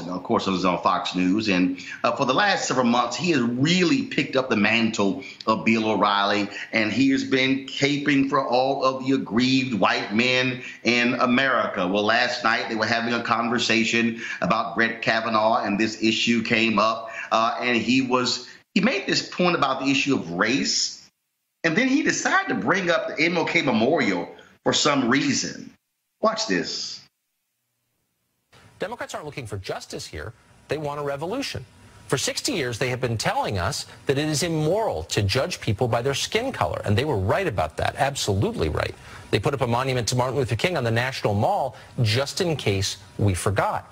Of course, it was on Fox News, and for the last several months, he has really picked up the mantle of Bill O'Reilly, and he has been caping for all of the aggrieved white men in America. Well, last night they were having a conversation about Brett Kavanaugh, and this issue came up, and he made this point about the issue of race, and then he decided to bring up the MLK Memorial for some reason. Watch this. Democrats aren't looking for justice here. They want a revolution. For 60 years, they have been telling us that it is immoral to judge people by their skin color, and they were right about that, absolutely right. They put up a monument to Martin Luther King on the National Mall just in case we forgot.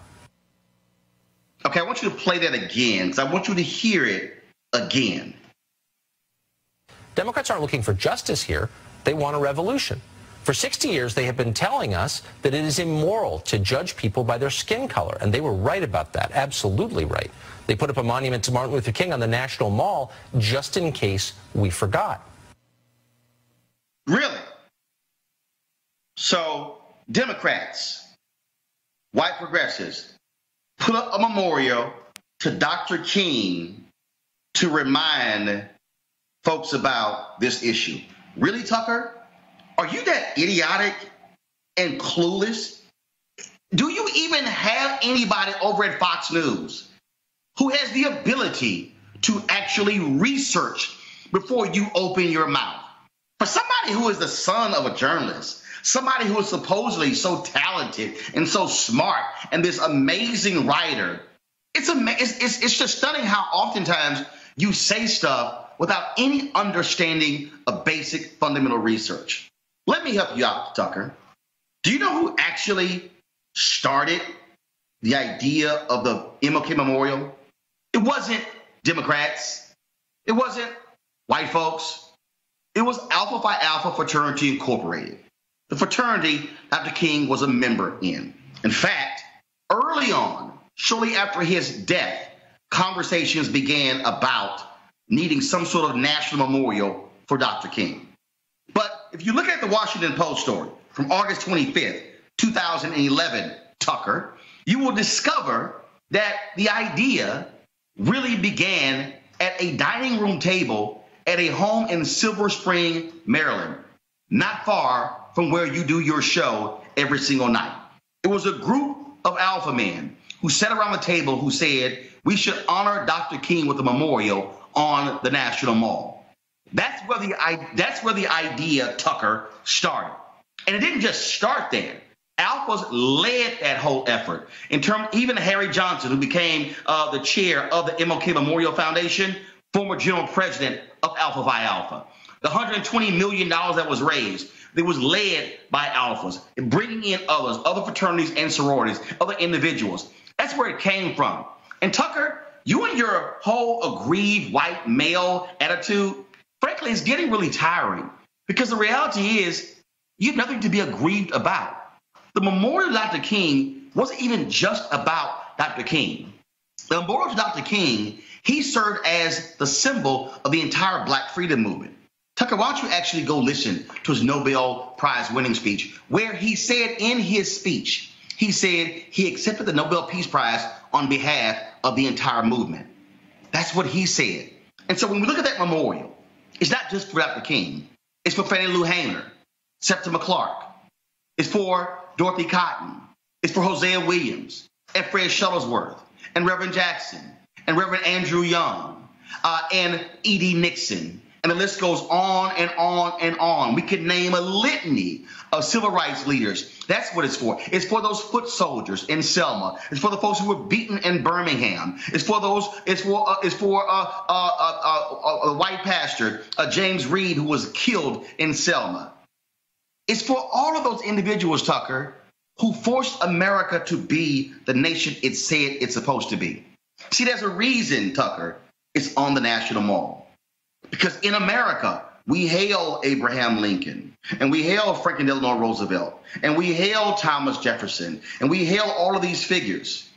Okay, I want you to play that again, because I want you to hear it again. Democrats aren't looking for justice here. They want a revolution. For 60 years, they have been telling us that it is immoral to judge people by their skin color, and they were right about that, absolutely right. They put up a monument to Martin Luther King on the National Mall just in case we forgot. Really? So, Democrats, white progressives, put up a memorial to Dr. King to remind folks about this issue. Really, Tucker? Are you that idiotic and clueless? Do you even have anybody over at Fox News who has the ability to actually research before you open your mouth? For somebody who is the son of a journalist, somebody who is supposedly so talented and so smart and this amazing writer, it's just stunning how oftentimes you say stuff without any understanding of basic fundamental research. Let me help you out, Tucker. Do you know who actually started the idea of the MLK Memorial? It wasn't Democrats. It wasn't white folks. It was Alpha Phi Alpha Fraternity Incorporated, the fraternity Dr. King was a member in. In fact, early on, shortly after his death, conversations began about needing some sort of national memorial for Dr. King. But if you look at the Washington Post story from August 25th, 2011, Tucker, you will discover that the idea really began at a dining room table at a home in Silver Spring, Maryland, not far from where you do your show every single night. It was a group of alpha men who sat around the table who said, we should honor Dr. King with a memorial on the National Mall. That's where the idea, Tucker, started. And it didn't just start there. Alphas led that whole effort. Even Harry Johnson, who became the chair of the MLK Memorial Foundation, former general president of Alpha Phi Alpha. The $120 million that was raised, that was led by alphas, bringing in others, other fraternities and sororities, other individuals. That's where it came from. And Tucker, you and your whole aggrieved white male attitude, frankly, it's getting really tiring, because the reality is you have nothing to be aggrieved about. The memorial to Dr. King wasn't even just about Dr. King. The memorial to Dr. King, he served as the symbol of the entire Black freedom movement. Tucker, why don't you actually go listen to his Nobel Prize winning speech, where he said in his speech, he said he accepted the Nobel Peace Prize on behalf of the entire movement. That's what he said. And so when we look at that memorial, it's not just for Dr. King. It's for Fannie Lou Hamer, Septima Clark. It's for Dorothy Cotton. It's for Hosea Williams and Fred Shuttlesworth and Reverend Jackson and Reverend Andrew Young and E.D. Nixon. And the list goes on and on and on. We could name a litany of civil rights leaders. That's what it's for. It's for those foot soldiers in Selma. It's for the folks who were beaten in Birmingham. It's for those. It's for a white pastor, James Reed, who was killed in Selma. It's for all of those individuals, Tucker, who forced America to be the nation it said it's supposed to be. See, there's a reason, Tucker, it's on the National Mall. Because in America, we hail Abraham Lincoln, and we hail Franklin Delano Roosevelt, and we hail Thomas Jefferson, and we hail all of these figures.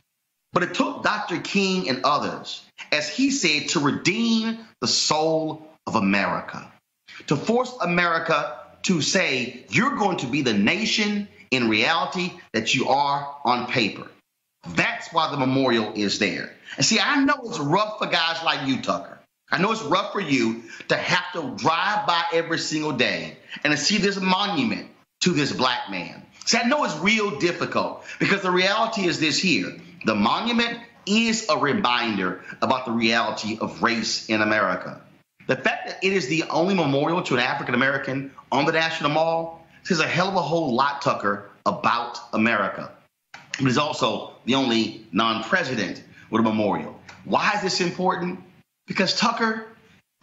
But it took Dr. King and others, as he said, to redeem the soul of America, to force America to say, you're going to be the nation in reality that you are on paper. That's why the memorial is there. And see, I know it's rough for guys like you, Tucker. I know it's rough for you to have to drive by every single day and to see this monument to this black man. See, I know it's real difficult because the reality is this here. The monument is a reminder about the reality of race in America. The fact that it is the only memorial to an African American on the National Mall says a hell of a whole lot, Tucker, about America. It is also the only non-president with a memorial. Why is this important? Because, Tucker,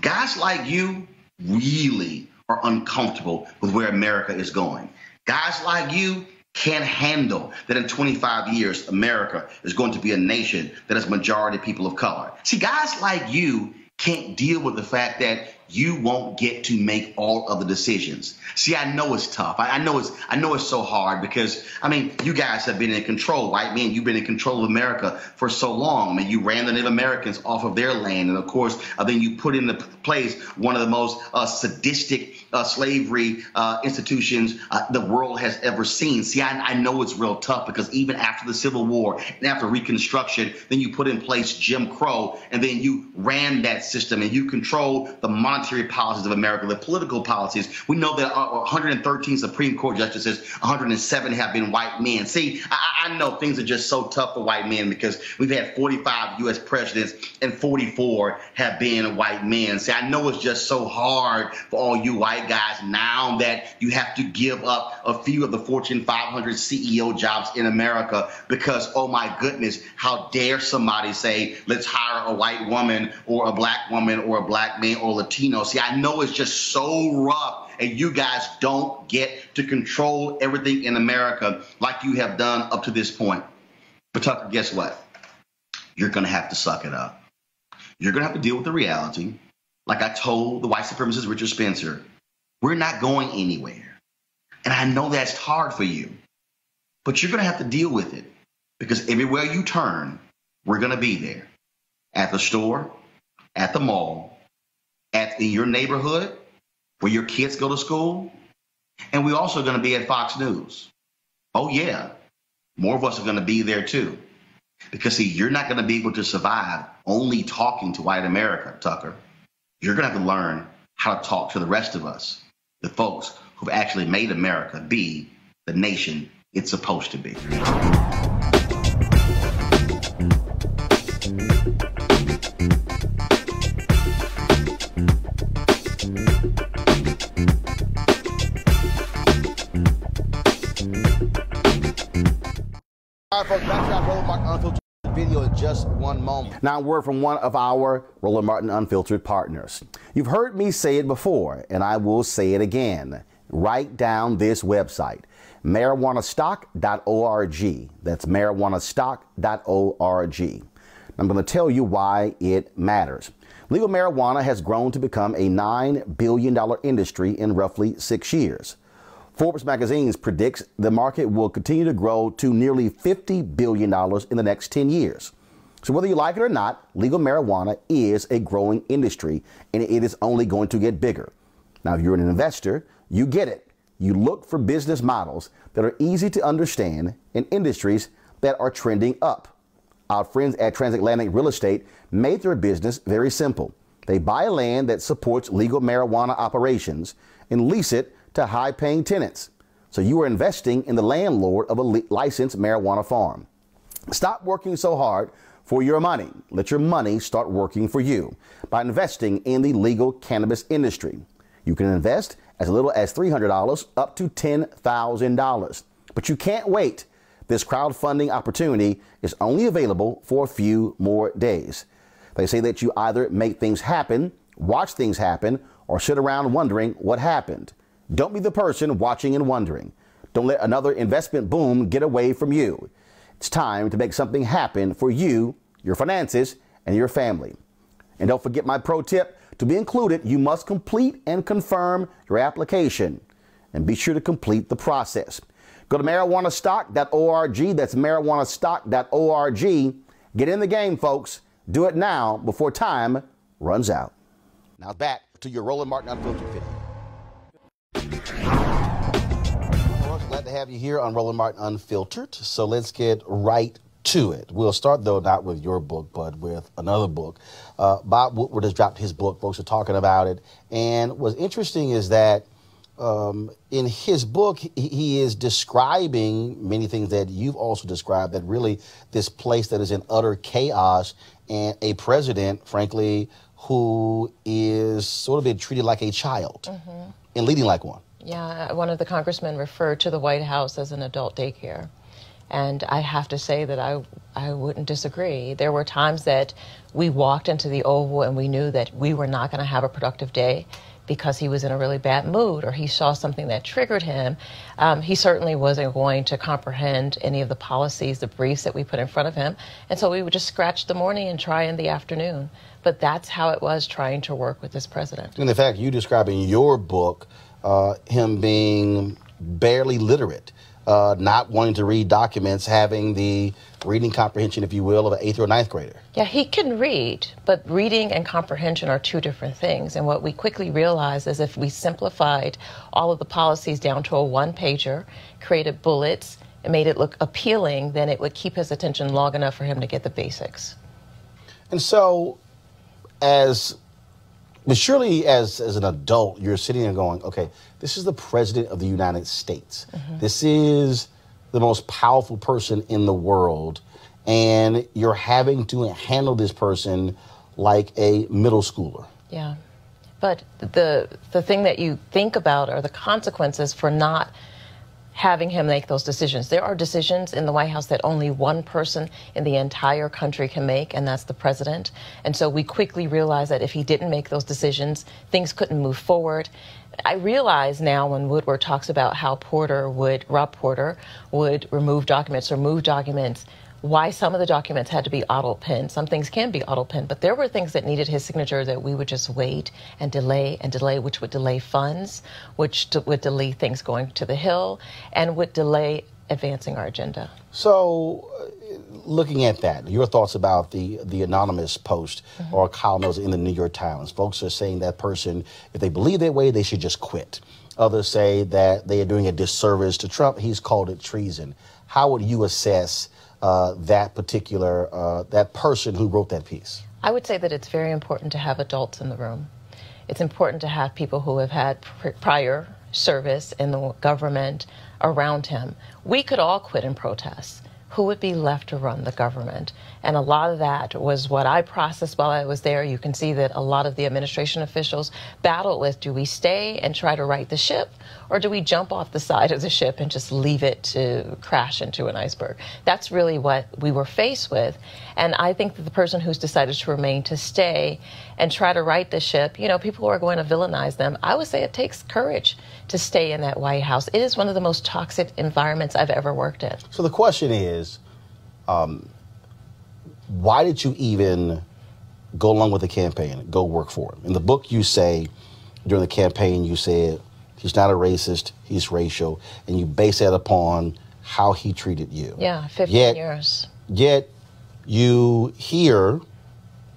guys like you really are uncomfortable with where America is going. Guys like you can't handle that in 25 years, America is going to be a nation that has majority people of color. See, guys like you can't deal with the fact that you won't get to make all of the decisions. See, I know it's tough. I know it's so hard because, I mean, you guys have been in control, white men. You've been in control of America for so long. I mean, you ran the Native Americans off of their land. And of course, then you put into place one of the most sadistic slavery institutions the world has ever seen. See, I know it's real tough because even after the Civil War and after Reconstruction, then you put in place Jim Crow, and then you ran that system and you control the monetary policies of America, the political policies. We know that 113 Supreme Court justices, 107 have been white men. See, I know things are just so tough for white men because we've had 45 U.S. presidents and 44 have been white men. See, I know it's just so hard for all you white guys now that you have to give up a few of the Fortune 500 CEO jobs in America because, oh my goodness, how dare somebody say, let's hire a white woman or a black woman or a black man or Latino. See, I know it's just so rough, and you guys don't get to control everything in America like you have done up to this point. But Tucker, guess what? You're going to have to suck it up. You're going to have to deal with the reality. Like I told the white supremacist Richard Spencer, we're not going anywhere. And I know that's hard for you, but you're going to have to deal with it because everywhere you turn, we're going to be there. At the store, at the mall, in your neighborhood, where your kids go to school, and we're also going to be at Fox News. Oh, yeah, more of us are going to be there, too. Because, see, you're not going to be able to survive only talking to white America, Tucker. You're going to have to learn how to talk to the rest of us, the folks who've actually made America be the nation it's supposed to be. All right, folks, back to our Roland Martin Unfiltered video in just one moment. Now, a word from one of our Roland Martin Unfiltered partners. You've heard me say it before, and I will say it again. Write down this website, marijuanastock.org. That's marijuanastock.org. I'm going to tell you why it matters. Legal marijuana has grown to become a $9 billion industry in roughly 6 years. Forbes magazine predicts the market will continue to grow to nearly $50 billion in the next 10 years. So whether you like it or not, legal marijuana is a growing industry, and it is only going to get bigger. Now, if you're an investor, you get it. You look for business models that are easy to understand in industries that are trending up. Our friends at Transatlantic Real Estate made their business very simple. They buy land that supports legal marijuana operations and lease it to high-paying tenants. So you are investing in the landlord of a licensed marijuana farm. Stop working so hard for your money. Let your money start working for you by investing in the legal cannabis industry. You can invest as little as $300 up to $10,000. But you can't wait. This crowdfunding opportunity is only available for a few more days. They say that you either make things happen, watch things happen, or sit around wondering what happened. Don't be the person watching and wondering. Don't let another investment boom get away from you. It's time to make something happen for you, your finances, and your family. And don't forget my pro tip. To be included, you must complete and confirm your application. And be sure to complete the process. Go to marijuanastock.org. That's marijuanastock.org. Get in the game, folks. Do it now before time runs out. Now back to your Roland Martin Unfiltered video. Glad to have you here on Roland Martin Unfiltered. So let's get right to it. We'll start, though, not with your book, but with another book. Bob Woodward has dropped his book. Folks are talking about it. And what's interesting is that in his book, he is describing many things that you've also described, that really this place that is in utter chaos, and a president, frankly, who is sort of being treated like a child and leading like one. Yeah, one of the congressmen referred to the White House as an adult daycare. And I have to say that I wouldn't disagree. There were times that we walked into the Oval and we knew that we were not going to have a productive day because he was in a really bad mood or he saw something that triggered him. He certainly wasn't going to comprehend any of the policies, the briefs that we put in front of him. And so we would just scratch the morning and try in the afternoon. But that's how it was trying to work with this president. And in fact, you describe in your book him being barely literate, not wanting to read documents, having the reading comprehension, if you will, of an 8th or 9th grader. Yeah, he can read, but reading and comprehension are two different things. And what we quickly realized is if we simplified all of the policies down to a one-pager, created bullets, and made it look appealing, then it would keep his attention long enough for him to get the basics. And so, but surely as an adult, you're sitting there going, okay, this is the president of the United States. This is the most powerful person in the world, and you're having to handle this person like a middle schooler. Yeah, but the thing that you think about are the consequences for not having him make those decisions. There are decisions in the White House that only one person in the entire country can make, and that's the president. And so we quickly realized that if he didn't make those decisions, things couldn't move forward. I realize now when Woodward talks about how Rob Porter would remove documents or move documents, why some of the documents had to be auto-penned. Some things can be auto-penned, but there were things that needed his signature that we would just wait and delay, which would delay funds, which would delay things going to the Hill, and would delay advancing our agenda. So, looking at that, your thoughts about the anonymous post or column that was in the New York Times. Folks are saying that person, if they believe that way, they should just quit. Others say that they are doing a disservice to Trump. He's called it treason. How would you assess that particular, that person who wrote that piece? I would say that it's very important to have adults in the room. It's important to have people who have had prior service in the government around him. We could all quit and protest. Who would be left to run the government? And a lot of that was what I processed while I was there. You can see that a lot of the administration officials battled with, do we stay and try to right the ship, or do we jump off the side of the ship and just leave it to crash into an iceberg? That's really what we were faced with. And I think that the person who's decided to remain, to stay and try to right the ship, you know, people are going to villainize them. I would say it takes courage to stay in that White House. It is one of the most toxic environments I've ever worked in. So the question is, why did you even go along with the campaign, go work for him? In the book, you say, during the campaign, you said, he's not a racist, he's racial, and you base that upon how he treated you. Yeah, 15 years. Yet, you hear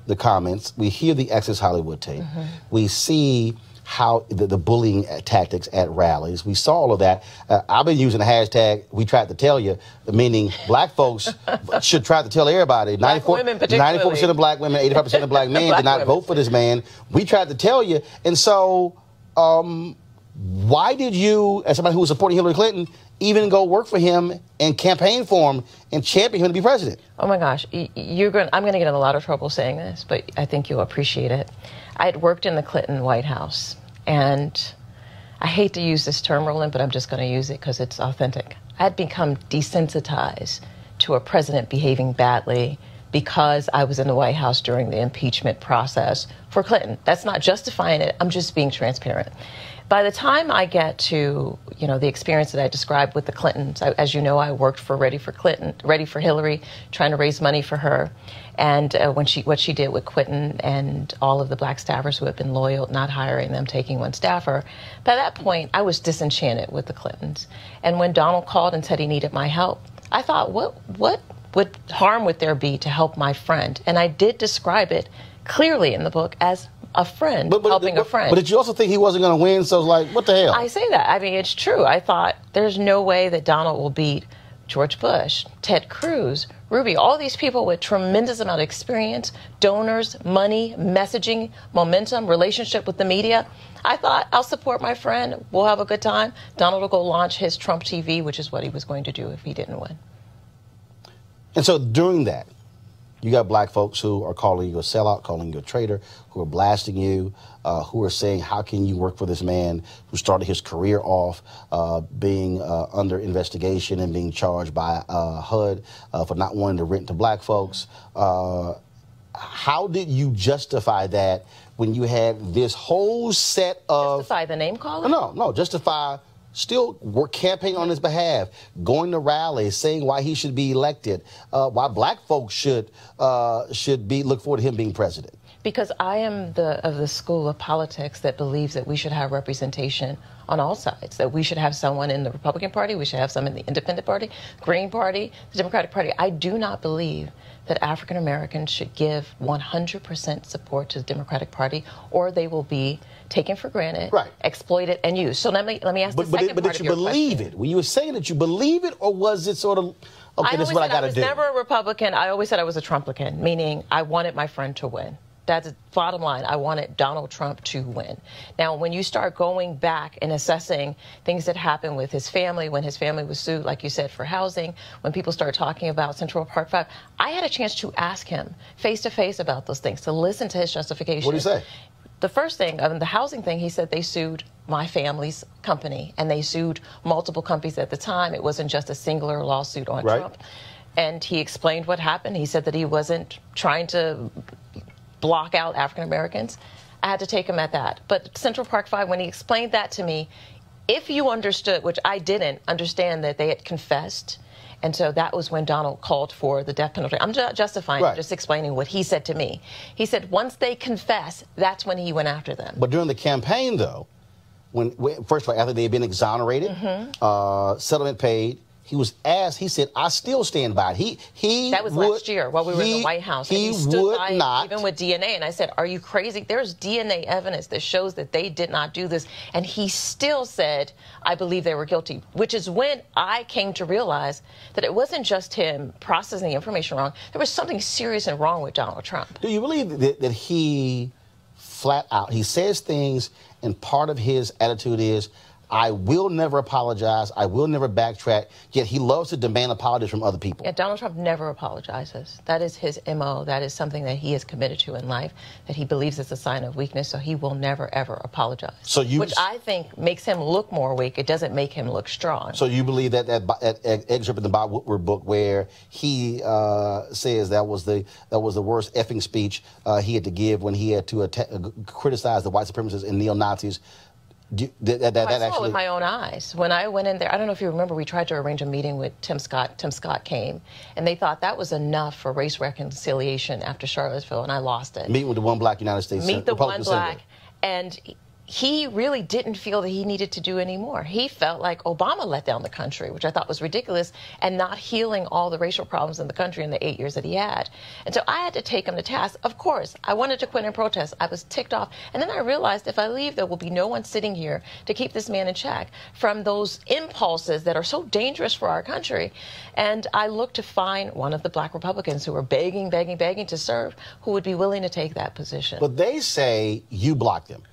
the comments, we hear the Access Hollywood tape, we see how the bullying tactics at rallies. We saw all of that. I've been using the hashtag "We tried to tell you," meaning black folks should try to tell everybody. 94% of black women, 85% of black men did not vote for this man. We tried to tell you. And so why did you, as somebody who was supporting Hillary Clinton, even go work for him and campaign for him and champion him to be president? Oh my gosh, I'm going to get in a lot of trouble saying this, but I think you'll appreciate it. I had worked in the Clinton White House, and I hate to use this term, Roland, but I'm just going to use it because it's authentic. I had become desensitized to a president behaving badly because I was in the White House during the impeachment process for Clinton. That's not justifying it. I'm just being transparent. By the time I get to, the experience that I described with the Clintons, as you know, I worked for Ready for Hillary, trying to raise money for her. And what she did with Clinton and all of the black staffers who had been loyal, not hiring them, taking one staffer. By that point, I was disenchanted with the Clintons. And when Donald called and said he needed my help, I thought, what harm would there be to help my friend? And I did describe it clearly in the book as a friend helping a friend. But did you also think he wasn't going to win? So it's like, what the hell? I say that. I mean, it's true. I thought there's no way that Donald will beat George Bush, Ted Cruz, Ruby, all these people with tremendous amount of experience, donors, money, messaging, momentum, relationship with the media. I thought, I'll support my friend. We'll have a good time. Donald will go launch his Trump TV, which is what he was going to do if he didn't win. And so during that, you got black folks who are calling you a sellout, calling you a traitor, who are blasting you, who are saying, how can you work for this man who started his career off being under investigation and being charged by HUD for not wanting to rent to black folks? How did you justify that when you had this whole set of... Justify the name calling? No, justify... Still campaigning on his behalf, going to rallies, saying why he should be elected, why black folks should look forward to him being president. Because I am of the school of politics that believes that we should have representation on all sides, that we should have someone in the Republican Party, we should have some in the Independent Party, Green Party, the Democratic Party. I do not believe that African Americans should give 100% support to the Democratic Party, or they will be taken for granted, exploited, and used. So let me ask the second part of your question. But did you believe it? Were you saying that you believe it, or was it sort of, okay, this is what I got to do? I was never a Republican. I always said I was a Trumplican, meaning I wanted my friend to win. That's the bottom line. I wanted Donald Trump to win. Now, when you start going back and assessing things that happened with his family, when his family was sued, like you said, for housing, when people started talking about Central Park 5, I had a chance to ask him face-to-face about those things, to listen to his justification. What did he say? The first thing, the housing thing, he said they sued my family's company, and they sued multiple companies at the time. It wasn't just a singular lawsuit on Trump. And he explained what happened. He said that he wasn't trying to block out African Americans. I had to take him at that. But Central Park 5, when he explained that to me, if you understood, which I didn't understand, that they had confessed, and so that was when Donald called for the death penalty. I'm justifying, just explaining what he said to me. He said once they confess, that's when he went after them. But during the campaign, though, first of all, after they had been exonerated, settlement paid, he was asked, he said, I still stand by it. That was last year while we were in the White House. He stood by it, even with DNA. And I said, are you crazy? There's DNA evidence that shows that they did not do this. And he still said, I believe they were guilty, which is when I came to realize that it wasn't just him processing the information wrong. There was something serious and wrong with Donald Trump. Do you believe that he flat out, he says things, and part of his attitude is, I will never apologize. I will never backtrack. Yet he loves to demand apologies from other people. Yeah, Donald Trump never apologizes. That is his MO. That is something that he is committed to in life, that he believes is a sign of weakness, so he will never, ever apologize. Which I think makes him look more weak. It doesn't make him look strong. So you believe that excerpt in the Bob Woodward book where he says that was the worst effing speech he had to give when he had to criticize the white supremacists and neo-Nazis, I saw it with my own eyes. When I went in there, I don't know if you remember, we tried to arrange a meeting with Tim Scott. Tim Scott came, and they thought that was enough for race reconciliation after Charlottesville, and I lost it. Meet with the one black United States Meet the one black, and he really didn't feel that he needed to do any more. He felt like Obama let down the country, which I thought was ridiculous, and not healing all the racial problems in the country in the 8 years that he had. And so I had to take him to task. Of course, I wanted to quit and protest. I was ticked off. And then I realized if I leave, there will be no one sitting here to keep this man in check from those impulses that are so dangerous for our country. And I looked to find one of the black Republicans who were begging, begging, begging to serve, who would be willing to take that position. But they say you blocked him.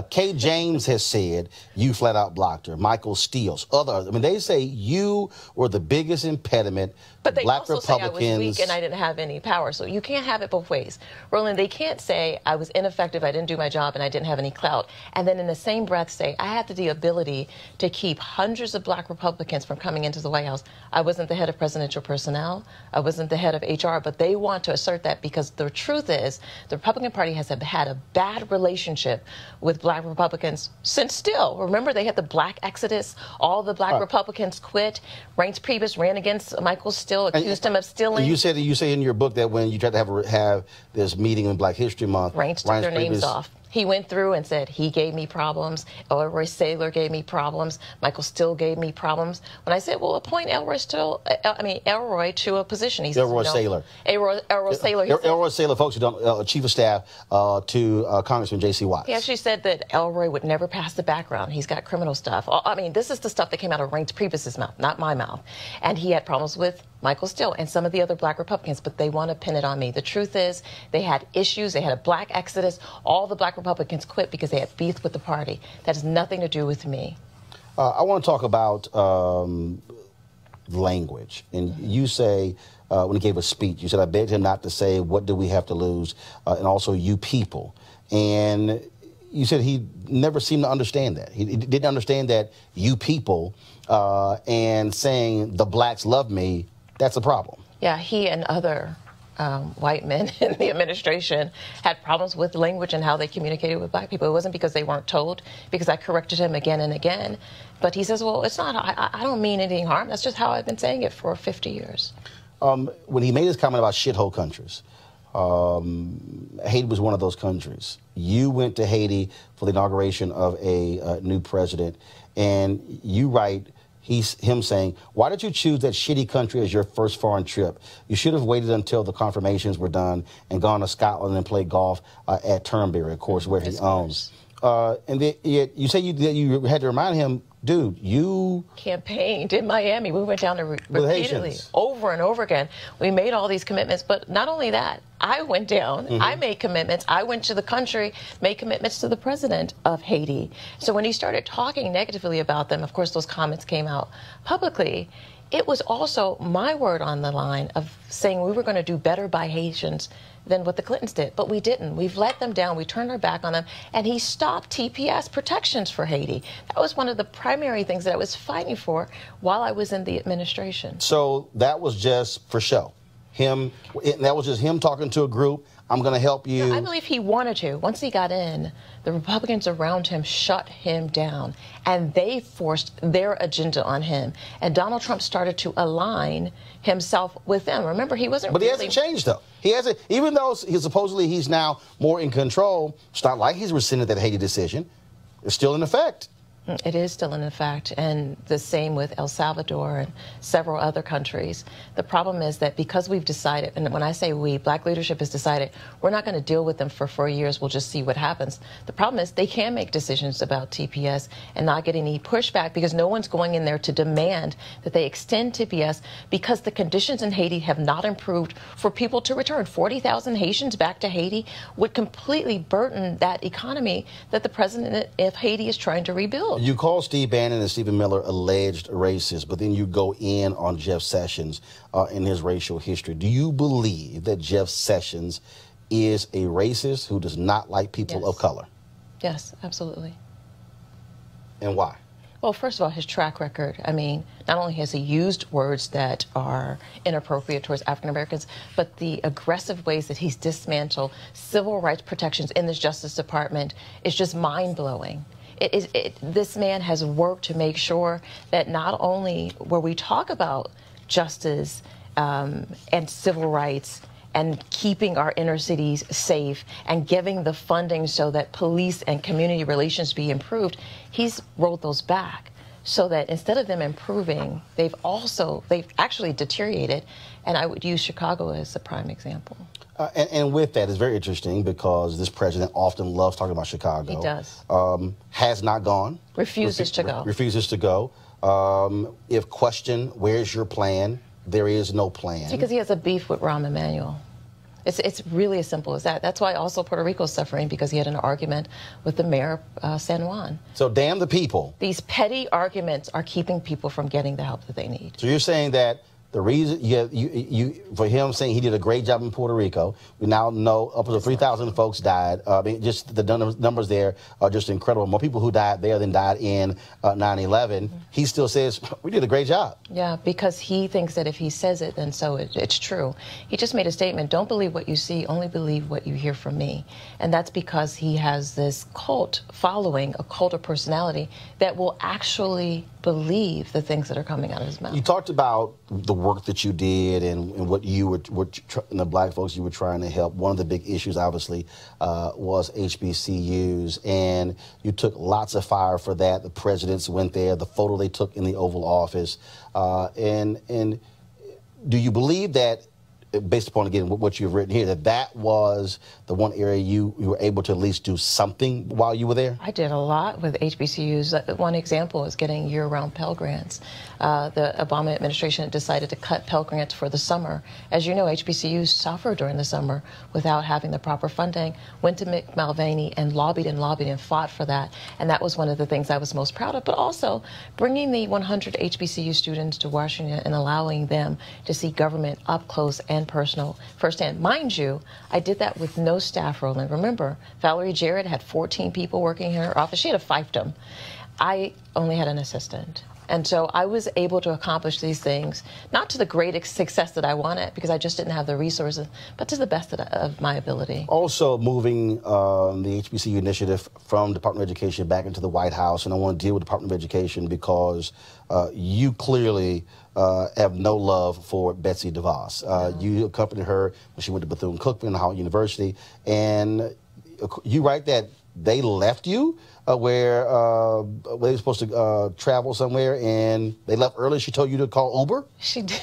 Kay James has said you flat out blocked her. Michael Steele, others. I mean, they say you were the biggest impediment. But they black also Republicans. say I was weak and I didn't have any power. So you can't have it both ways. Roland, they can't say I was ineffective, I didn't do my job, and I didn't have any clout. And then in the same breath say I had the ability to keep hundreds of black Republicans from coming into the White House. I wasn't the head of presidential personnel. I wasn't the head of HR. But they want to assert that because the truth is the Republican Party has had a bad relationship with black Republicans since still. Remember, they had the black exodus. All the black Republicans quit. Reince Priebus ran against Michael Steele, accused him of stealing. You say in your book that when you tried to have this meeting in Black History Month, Reince took their names off. He went through and said he gave me problems. Elroy Saylor gave me problems. Michael Steele gave me problems. When I said, well, appoint Elroy to a position. He said, Elroy Saylor. Elroy Saylor. Elroy Saylor, folks who don't, chief of staff to Congressman J.C. Watts. He actually said that Elroy would never pass the background. He's got criminal stuff. I mean, this is the stuff that came out of Reince Priebus's mouth, not my mouth. And he had problems with Michael Steele and some of the other black Republicans, but they want to pin it on me. The truth is they had issues. They had a black exodus. All the black Republicans quit because they had beef with the party. That has nothing to do with me. I want to talk about language. And you say, when he gave a speech, you said, I begged him not to say, what do we have to lose? And also, you people. And you said he never seemed to understand that. He didn't understand that you people and saying the blacks love me, that's a problem. Yeah, he and other white men in the administration had problems with language and how they communicated with black people. It wasn't because they weren't told, because I corrected him again and again. But he says, well, it's not, I don't mean any harm. That's just how I've been saying it for 50 years. When he made his comment about shithole countries, Haiti was one of those countries. You went to Haiti for the inauguration of a new president, and you write, him saying, why did you choose that shitty country as your first foreign trip? You should have waited until the confirmations were done and gone to Scotland and played golf at Turnberry, of course, where he owns. And yet you say you had to remind him, dude, you campaigned in Miami. We went down there repeatedly, over and over again. We made all these commitments, but not only that, I went down, I made commitments. I went to the country, made commitments to the president of Haiti. So when he started talking negatively about them, of course, those comments came out publicly. It was also my word on the line of saying we were going to do better by Haitians than what the Clintons did. But we didn't. We've let them down. We turned our back on them. And he stopped TPS protections for Haiti. That was one of the primary things that I was fighting for while I was in the administration. So that was just for show. That was just him talking to a group. I'm going to help you. No, I believe he wanted to. Once he got in, the Republicans around him shut him down, and they forced their agenda on him. And Donald Trump started to align himself with them. Remember, he wasn't. But he hasn't changed, though. He hasn't. Even though supposedly he's now more in control, it's not like he's rescinded that Haiti decision. It's still in effect. It is still in effect, and the same with El Salvador and several other countries. The problem is that because we've decided, and when I say we, black leadership has decided, we're not going to deal with them for 4 years, we'll just see what happens. The problem is they can make decisions about TPS and not get any pushback because no one's going in there to demand that they extend TPS because the conditions in Haiti have not improved for people to return. 40,000 Haitians back to Haiti would completely burden that economy that the president of Haiti is trying to rebuild. You call Steve Bannon and Stephen Miller alleged racist, but then you go in on Jeff Sessions in his racial history. Do you believe that Jeff Sessions is a racist who does not like people of color? Yes, absolutely. And why? Well, first of all, his track record. I mean, not only has he used words that are inappropriate towards African Americans, but the aggressive ways that he's dismantled civil rights protections in the Justice Department is just mind-blowing. This man has worked to make sure that not only where we talk about justice and civil rights and keeping our inner cities safe and giving the funding so that police and community relations be improved, he's rolled those back. So that instead of them improving, they've actually deteriorated. And I would use Chicago as a prime example. And with that, it's very interesting because this president often loves talking about Chicago. He does. Has not gone. Refuses to go. Refuses to go. If questioned, where's your plan? There is no plan. It's because he has a beef with Rahm Emanuel. It's really as simple as that. That's why also Puerto Rico's suffering, because he had an argument with the mayor of San Juan. So damn the people. These petty arguments are keeping people from getting the help that they need. So you're saying that the reason for him saying he did a great job in Puerto Rico, we now know up to 3,000 folks died. I mean, just the numbers there are just incredible. More people who died there than died in 9/11. He still says we did a great job. Yeah, because he thinks that if he says it, then so it's true. He just made a statement: don't believe what you see, only believe what you hear from me. And that's because he has this cult following, a cult of personality that will actually believe the things that are coming out of his mouth. You talked about the work that you did and what you were and the black folks you were trying to help. One of the big issues, obviously, was HBCUs, and you took lots of fire for that. The presidents went there, the photo they took in the Oval Office, and do you believe that, based upon, again, what you've written here, that was the one area you were able to at least do something while you were there? I did a lot with HBCUs. One example is getting year-round Pell Grants. The Obama administration decided to cut Pell Grants for the summer. As you know, HBCUs suffer during the summer without having the proper funding. Went to Mick Mulvaney and lobbied and fought for that. And that was one of the things I was most proud of. But also bringing the 100 HBCU students to Washington and allowing them to see government up close and personal firsthand. Mind you, I did that with no staff, Roland. Remember, Valerie Jarrett had 14 people working in her office. She had a fiefdom. I only had an assistant. And so I was able to accomplish these things, not to the great success that I wanted, because I just didn't have the resources, but to the best of my ability. Also moving the HBCU initiative from Department of Education back into the White House, and I want to deal with Department of Education because you clearly have no love for Betsy DeVos. You accompanied her when she went to Bethune-Cookman, Howard University, and you write that they left you where they were supposed to travel somewhere, and they left early. She told you to call Uber? She did.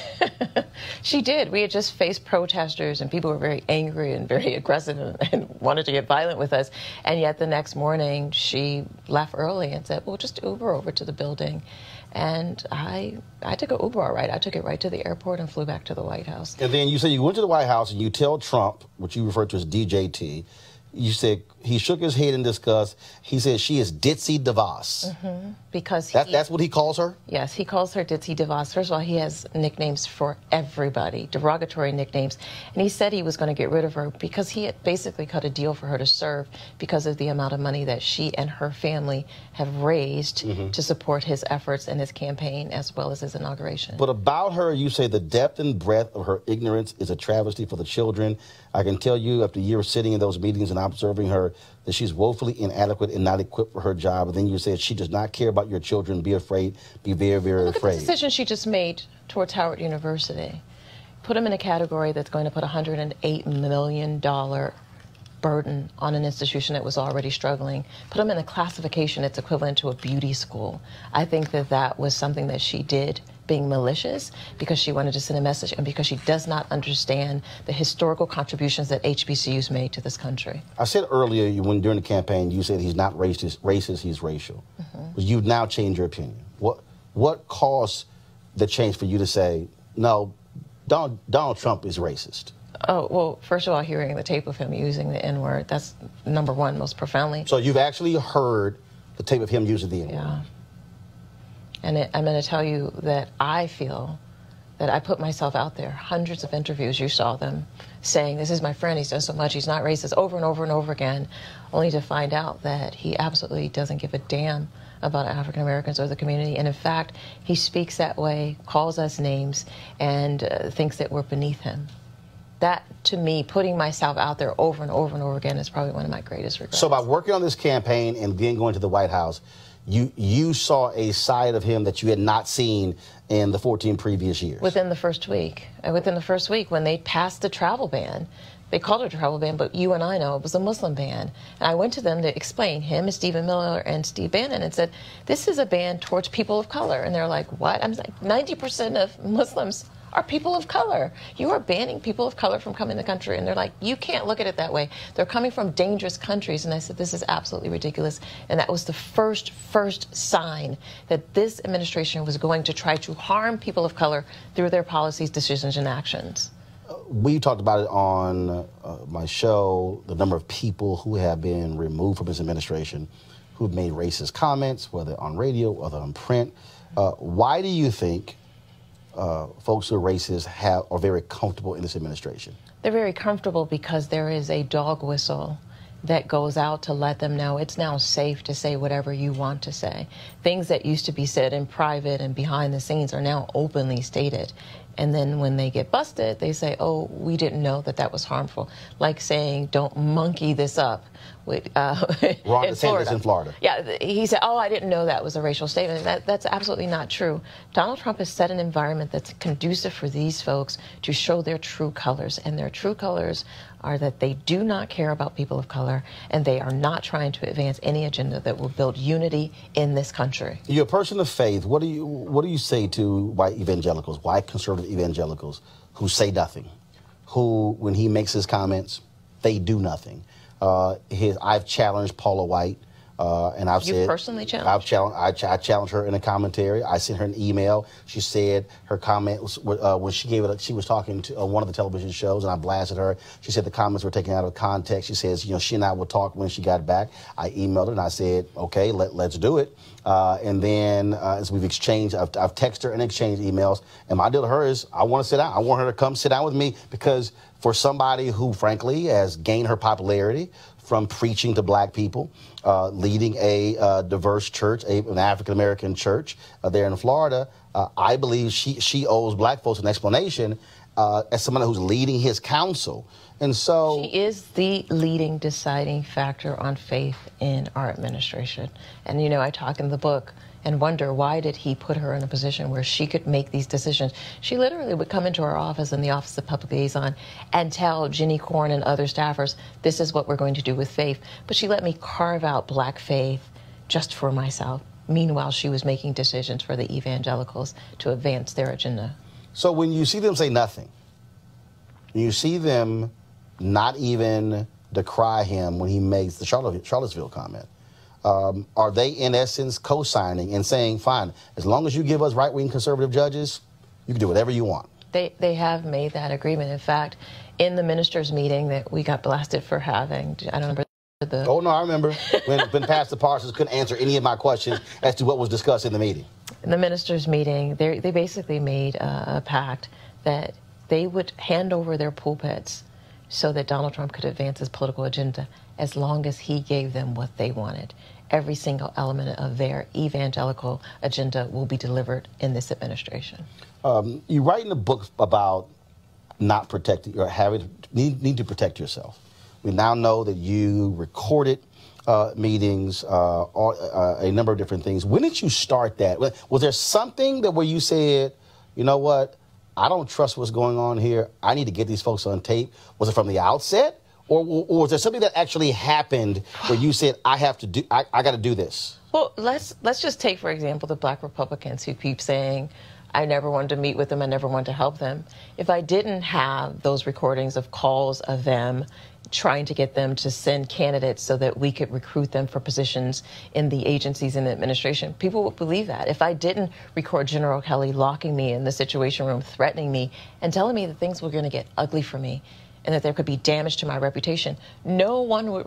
She did. We had just faced protesters, and people were very angry and very aggressive and wanted to get violent with us. And yet the next morning, she left early and said, well, just Uber over to the building. And I took an Uber, all right. I took it right to the airport and flew back to the White House. And then you said you went to the White House and you tell Trump, which you referred to as DJT, you said he shook his head in disgust. He said she is Ditzy DeVos. Mm-hmm. Because that's what he calls her? Yes, he calls her Ditzy DeVos. First of all, he has nicknames for everybody, derogatory nicknames. And he said he was going to get rid of her because he had basically cut a deal for her to serve because of the amount of money that she and her family have raised to support his efforts and his campaign as well as his inauguration. But about her, you say the depth and breadth of her ignorance is a travesty for the children. I can tell you after years sitting in those meetings and observing her that she's woefully inadequate and not equipped for her job. And then you said she does not care about your children. Be afraid. Be very, very afraid. Look at the decision she just made towards Howard University. Put them in a category that's going to put $108 million burden on an institution that was already struggling. Put them in a classification that's equivalent to a beauty school. I think that was something that she did, being malicious, because she wanted to send a message and because she does not understand the historical contributions that HBCUs made to this country. I said earlier, during the campaign, you said he's not racist, he's racial. You've now changed your opinion. What caused the change for you to say, no, Donald Trump is racist? Oh, well, first of all, hearing the tape of him using the N-word, that's number one, most profoundly. So you've actually heard the tape of him using the N-word? Yeah. And I'm going to tell you that I feel that I put myself out there. Hundreds of interviews, you saw them, saying, this is my friend, he's done so much, he's not racist, over and over and over again, only to find out that he absolutely doesn't give a damn about African Americans or the community. And in fact, he speaks that way, calls us names, and thinks that we're beneath him. That, to me, putting myself out there over and over and over again is probably one of my greatest regrets. So by working on this campaign and then going to the White House, you saw a side of him that you had not seen in the 14 previous years. Within the first week, when they passed the travel ban, they called it a travel ban, but you and I know it was a Muslim ban. And I went to them to explain, him and Stephen Miller and Steve Bannon, and said, this is a ban towards people of color. And they're like, what? I'm like, 90% of Muslims are people of color. You are banning people of color from coming to the country. And they're like, you can't look at it that way. They're coming from dangerous countries. And I said, this is absolutely ridiculous. And that was the first sign that this administration was going to try to harm people of color through their policies, decisions, and actions. We talked about it on my show, the number of people who have been removed from this administration who've made racist comments, whether on radio, whether on print. Why do you think folks who are racist are very comfortable in this administration? They're very comfortable because there is a dog whistle that goes out to let them know it's now safe to say whatever you want to say. Things that used to be said in private and behind the scenes are now openly stated. And then when they get busted, they say, oh, we didn't know that that was harmful. Like saying, don't monkey this up with Ron DeSantis in Florida. Yeah, he said, oh, I didn't know that was a racial statement. That's absolutely not true. Donald Trump has set an environment that's conducive for these folks to show their true colors. And their true colors are that they do not care about people of color, and they are not trying to advance any agenda that will build unity in this country. You're a person of faith. What do you say to white evangelicals, white conservative evangelicals who say nothing, who, when he makes his comments, they do nothing? I've challenged Paula White, and I've said... You personally challenged? I challenged her in a commentary. I sent her an email. She said her comment was, when she gave it, she was talking to one of the television shows, and I blasted her. She said the comments were taken out of context. She says, she and I will talk when she got back. I emailed her, and I said, okay, let's do it. And then as we've exchanged, I've texted her and exchanged emails. And my deal to her is, I want to sit down. I want her to come sit down with me, because for somebody who, frankly, has gained her popularity from preaching to black people, leading a diverse church, an African-American church there in Florida, I believe she owes black folks an explanation as someone who's leading his council. And so she is the leading deciding factor on faith in our administration. And, I talk in the book and wonder, why did he put her in a position where she could make these decisions? She literally would come into our office in the Office of Public Liaison and tell Ginny Corn and other staffers, this is what we're going to do with faith. But she let me carve out black faith just for myself. Meanwhile, she was making decisions for the evangelicals to advance their agenda. So when you see them say nothing, you see them not even decry him when he makes the Charlottesville comment, are they, in essence, co-signing and saying, fine, as long as you give us right-wing conservative judges, you can do whatever you want? They have made that agreement. In fact, in the ministers' meeting that we got blasted for having, I don't remember the... Oh, no, I remember when Pastor Parsons couldn't answer any of my questions as to what was discussed in the meeting. In the ministers' meeting, they basically made a pact that they would hand over their pulpits so that Donald Trump could advance his political agenda as long as he gave them what they wanted. Every single element of their evangelical agenda will be delivered in this administration. You write in the book about not protecting or need to protect yourself. We now know that you recorded meetings, a number of different things. When did you start that? Was there something where you said, you know what, I don't trust what's going on here, I need to get these folks on tape? Was it from the outset? Or was there something that actually happened where you said, I got to do this? Well, let's just take, for example, the black Republicans who keep saying, I never wanted to meet with them, I never wanted to help them. If I didn't have those recordings of calls of them trying to get them to send candidates so that we could recruit them for positions in the agencies and the administration, people would believe that. If I didn't record General Kelly locking me in the Situation Room, threatening me, and telling me that things were going to get ugly for me, and that there could be damage to my reputation, no one would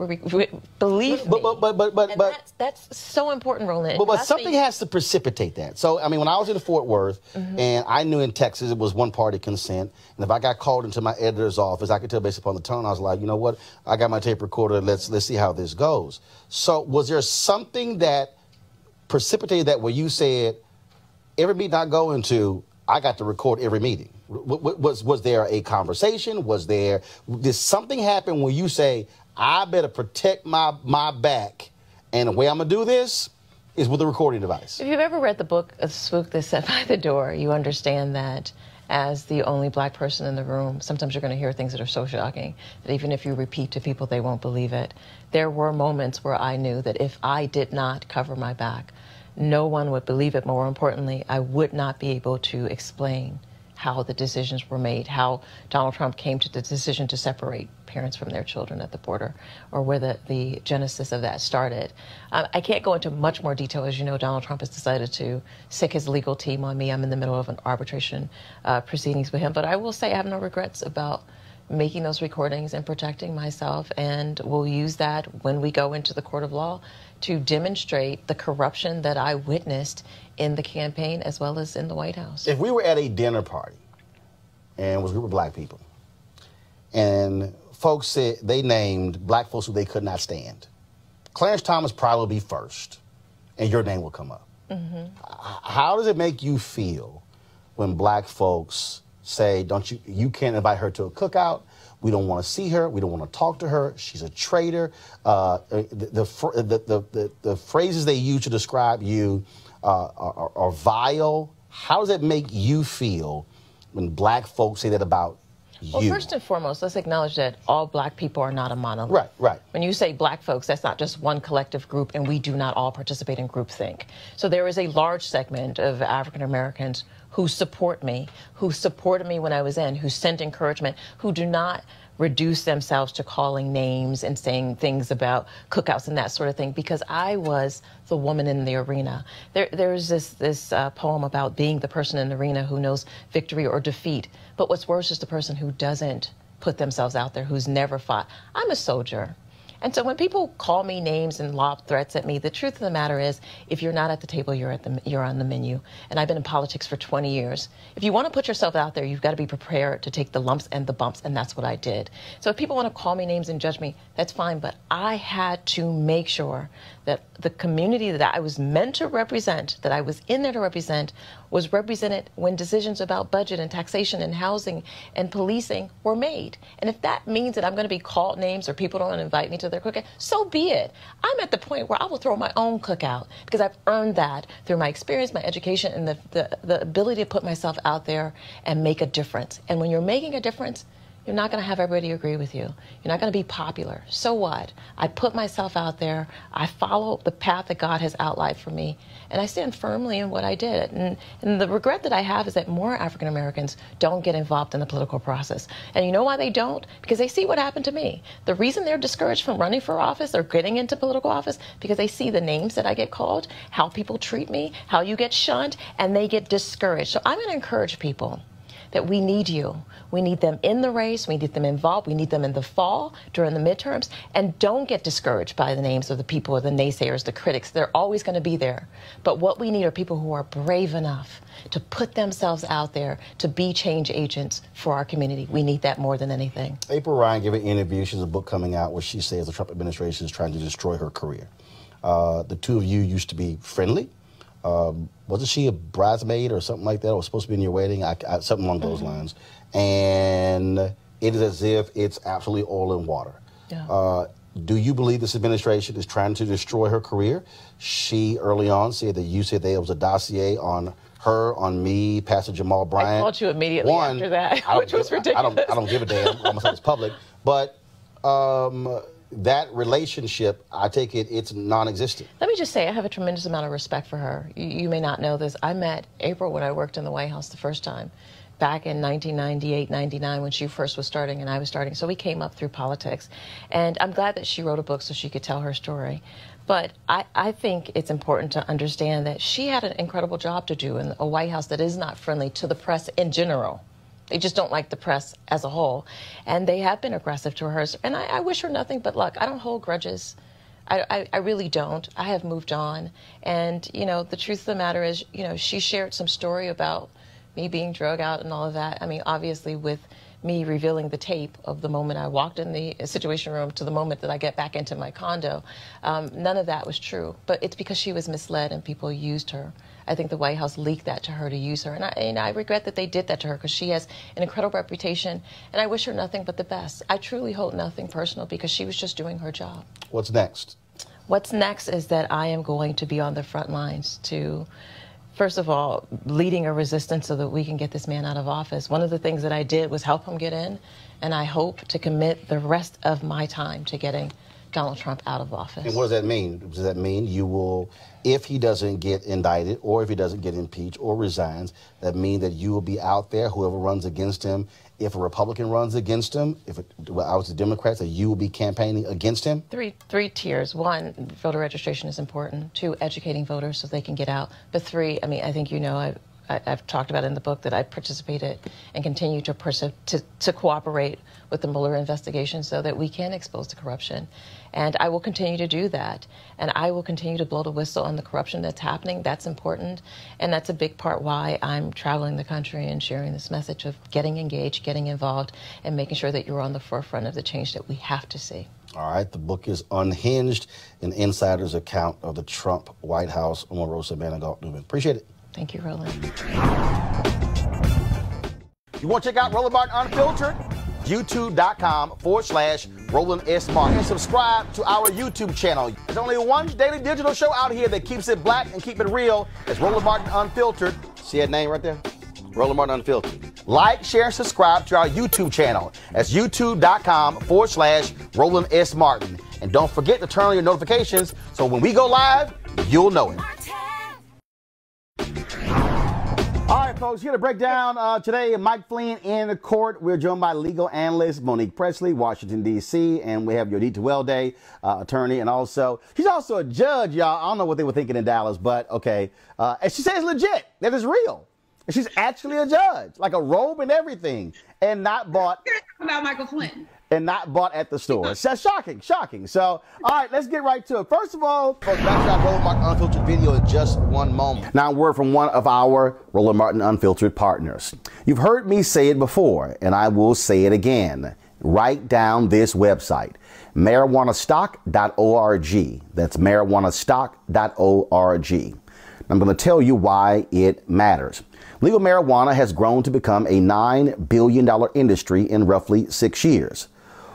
believe me. But that's so important, Roland. But something has to precipitate that. So, I mean, when I was in Fort Worth, and I knew in Texas it was one-party consent, and if I got called into my editor's office, I could tell based upon the tone, I was like, you know what, I got my tape recorder, let's see how this goes. So was there something that precipitated that where you said, every meeting I go into, I got to record every meeting? Was there a conversation? Did something happen where you say, I better protect my back, and the way I'm going to do this is with a recording device. If you've ever read the book A Spook That Sat by the Door, you understand that as the only black person in the room, sometimes you're going to hear things that are so shocking that even if you repeat to people, they won't believe it. There were moments where I knew that if I did not cover my back, no one would believe it. More importantly, I would not be able to explain how the decisions were made, how Donald Trump came to the decision to separate parents from their children at the border, or where the genesis of that started. I can't go into much more detail. As you know, Donald Trump has decided to sick his legal team on me. I'm in the middle of an arbitration proceedings with him. But I will say I have no regrets about making those recordings and protecting myself, and we'll use that when we go into the court of law to demonstrate the corruption that I witnessed in the campaign as well as in the White House. If we were at a dinner party and it was a group of black people and folks said they named black folks who they could not stand, Clarence Thomas probably would be first and your name will come up. Mm-hmm. How does it make you feel when black folks say, you can't invite her to a cookout, we don't want to see her, we don't want to talk to her, she's a traitor? The phrases they use to describe you are vile. How does it make you feel when black folks say that about you? Well, first and foremost, let's acknowledge that all black people are not a monolith. Right, right. When you say black folks, that's not just one collective group, and we do not all participate in groupthink. So there is a large segment of African Americans who support me, who supported me when I was in, who sent encouragement, who do not reduce themselves to calling names and saying things about cookouts and that sort of thing, because I was the woman in the arena. There's this poem about being the person in the arena who knows victory or defeat, but what's worse is the person who doesn't put themselves out there, who's never fought. I'm a soldier. And so when people call me names and lob threats at me, the truth of the matter is, if you're not at the table, you're on the menu. And I've been in politics for 20 years. If you want to put yourself out there, you've got to be prepared to take the lumps and the bumps, and that's what I did. So if people want to call me names and judge me, that's fine, but I had to make sure that the community that I was meant to represent, that I was in there to represent, was represented when decisions about budget and taxation and housing and policing were made. And if that means that I'm going to be called names or people don't invite me to their cookout, so be it. I'm at the point where I will throw my own cookout because I've earned that through my experience, my education, and the ability to put myself out there and make a difference. And when you're making a difference, you're not going to have everybody agree with you. You're not going to be popular. So what? I put myself out there. I follow the path that God has outlined for me, and I stand firmly in what I did. And the regret that I have is that more African Americans don't get involved in the political process. And you know why they don't? Because they see what happened to me. The reason they're discouraged from running for office or getting into political office, because they see the names that I get called, how people treat me, how you get shunned, and they get discouraged. So I'm going to encourage people that we need you. We need them in the race. We need them involved. We need them in the fall, during the midterms. And don't get discouraged by the names of the people or the naysayers, the critics. They're always going to be there. But what we need are people who are brave enough to put themselves out there to be change agents for our community. We need that more than anything. April Ryan gave an interview. She has a book coming out where she says the Trump administration is trying to destroy her career. The two of you used to be friendly. Wasn't she a bridesmaid or something like that, or was supposed to be in your wedding? Something along those lines. And it is as if it's absolutely oil and water. Yeah. Do you believe this administration is trying to destroy her career? She early on said that you said there was a dossier on her, on me, Pastor Jamal Bryant. I called you immediately after that, which was ridiculous. I don't give a damn. Almost like it's public. But that relationship, I take it, it's non-existent. Let me just say, I have a tremendous amount of respect for her. You may not know this. I met April when I worked in the White House the first time, back in 1998, 99, when she first was starting and I was starting. So we came up through politics. And I'm glad that she wrote a book so she could tell her story. But I think it's important to understand that she had an incredible job to do in a White House that is not friendly to the press in general. They just don't like the press as a whole. And they have been aggressive to her. And I wish her nothing but luck. I don't hold grudges. I really don't. I have moved on. And, you know, the truth of the matter is, you know, she shared some story about me being drug out and all of that. I mean, obviously with me revealing the tape of the moment I walked in the Situation Room to the moment that I get back into my condo, none of that was true. But it's because she was misled and people used her. I think the White House leaked that to her to use her. And I regret that they did that to her because she has an incredible reputation. And I wish her nothing but the best. I truly hold nothing personal because she was just doing her job. What's next? What's next is that I am going to be on the front lines to, first of all, leading a resistance so that we can get this man out of office. One of the things that I did was help him get in, and I hope to commit the rest of my time to getting Donald Trump out of office. And what does that mean? Does that mean you will, if he doesn't get indicted or if he doesn't get impeached or resigns, that mean that you will be out there, whoever runs against him, if a Republican runs against him, if I was the Democrats, that you will be campaigning against him? Three tiers. One, voter registration is important. Two, educating voters so they can get out. But three, I mean, I think you know, I've talked about in the book that I participated and continue to cooperate with the Mueller investigation so that we can expose the corruption. And I will continue to do that. And I will continue to blow the whistle on the corruption that's happening. That's important. And that's a big part why I'm traveling the country and sharing this message of getting engaged, getting involved, and making sure that you're on the forefront of the change that we have to see. All right. The book is Unhinged, an insider's account of the Trump White House. Omarosa, Newman. Appreciate it. Thank you, Roland. You want to check out Roland Martin Unfiltered? YouTube.com/Roland S. Martin. And subscribe to our YouTube channel. There's only one daily digital show out here that keeps it black and keep it real. It's Roland Martin Unfiltered. See that name right there? Roland Martin Unfiltered. Like, share, and subscribe to our YouTube channel. That's YouTube.com/Roland S. Martin. And don't forget to turn on your notifications so when we go live, you'll know it. All right, folks, here to break down today, Mike Flynn in the court. We're joined by legal analyst Monique Presley, Washington, D.C., and we have Yodita Welday, attorney, and also, she's also a judge, y'all. I don't know what they were thinking in Dallas, but okay. And she says legit, that is real. And she's actually a judge, like a robe and everything, and not bought. About Michael Flynn. And not bought at the store. So shocking, shocking. So, all right, let's get right to it. First of all, folks, back to our Roland Martin Unfiltered video in just one moment. Now, a word from one of our Roland Martin Unfiltered partners. You've heard me say it before, and I will say it again. Write down this website, marijuanastock.org. That's marijuanastock.org. I'm going to tell you why it matters. Legal marijuana has grown to become a $9 billion industry in roughly 6 years.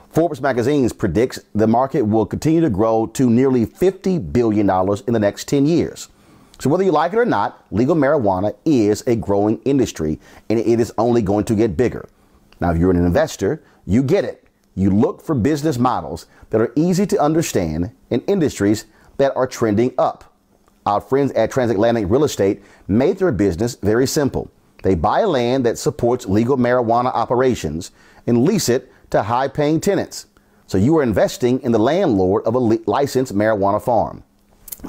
Forbes magazine predicts the market will continue to grow to nearly $50 billion in the next 10 years. So whether you like it or not, legal marijuana is a growing industry, and it is only going to get bigger. Now, if you're an investor, you get it. You look for business models that are easy to understand in industries that are trending up. Our friends at Transatlantic Real Estate made their business very simple. They buy land that supports legal marijuana operations and lease it to high-paying tenants. So you are investing in the landlord of a licensed marijuana farm.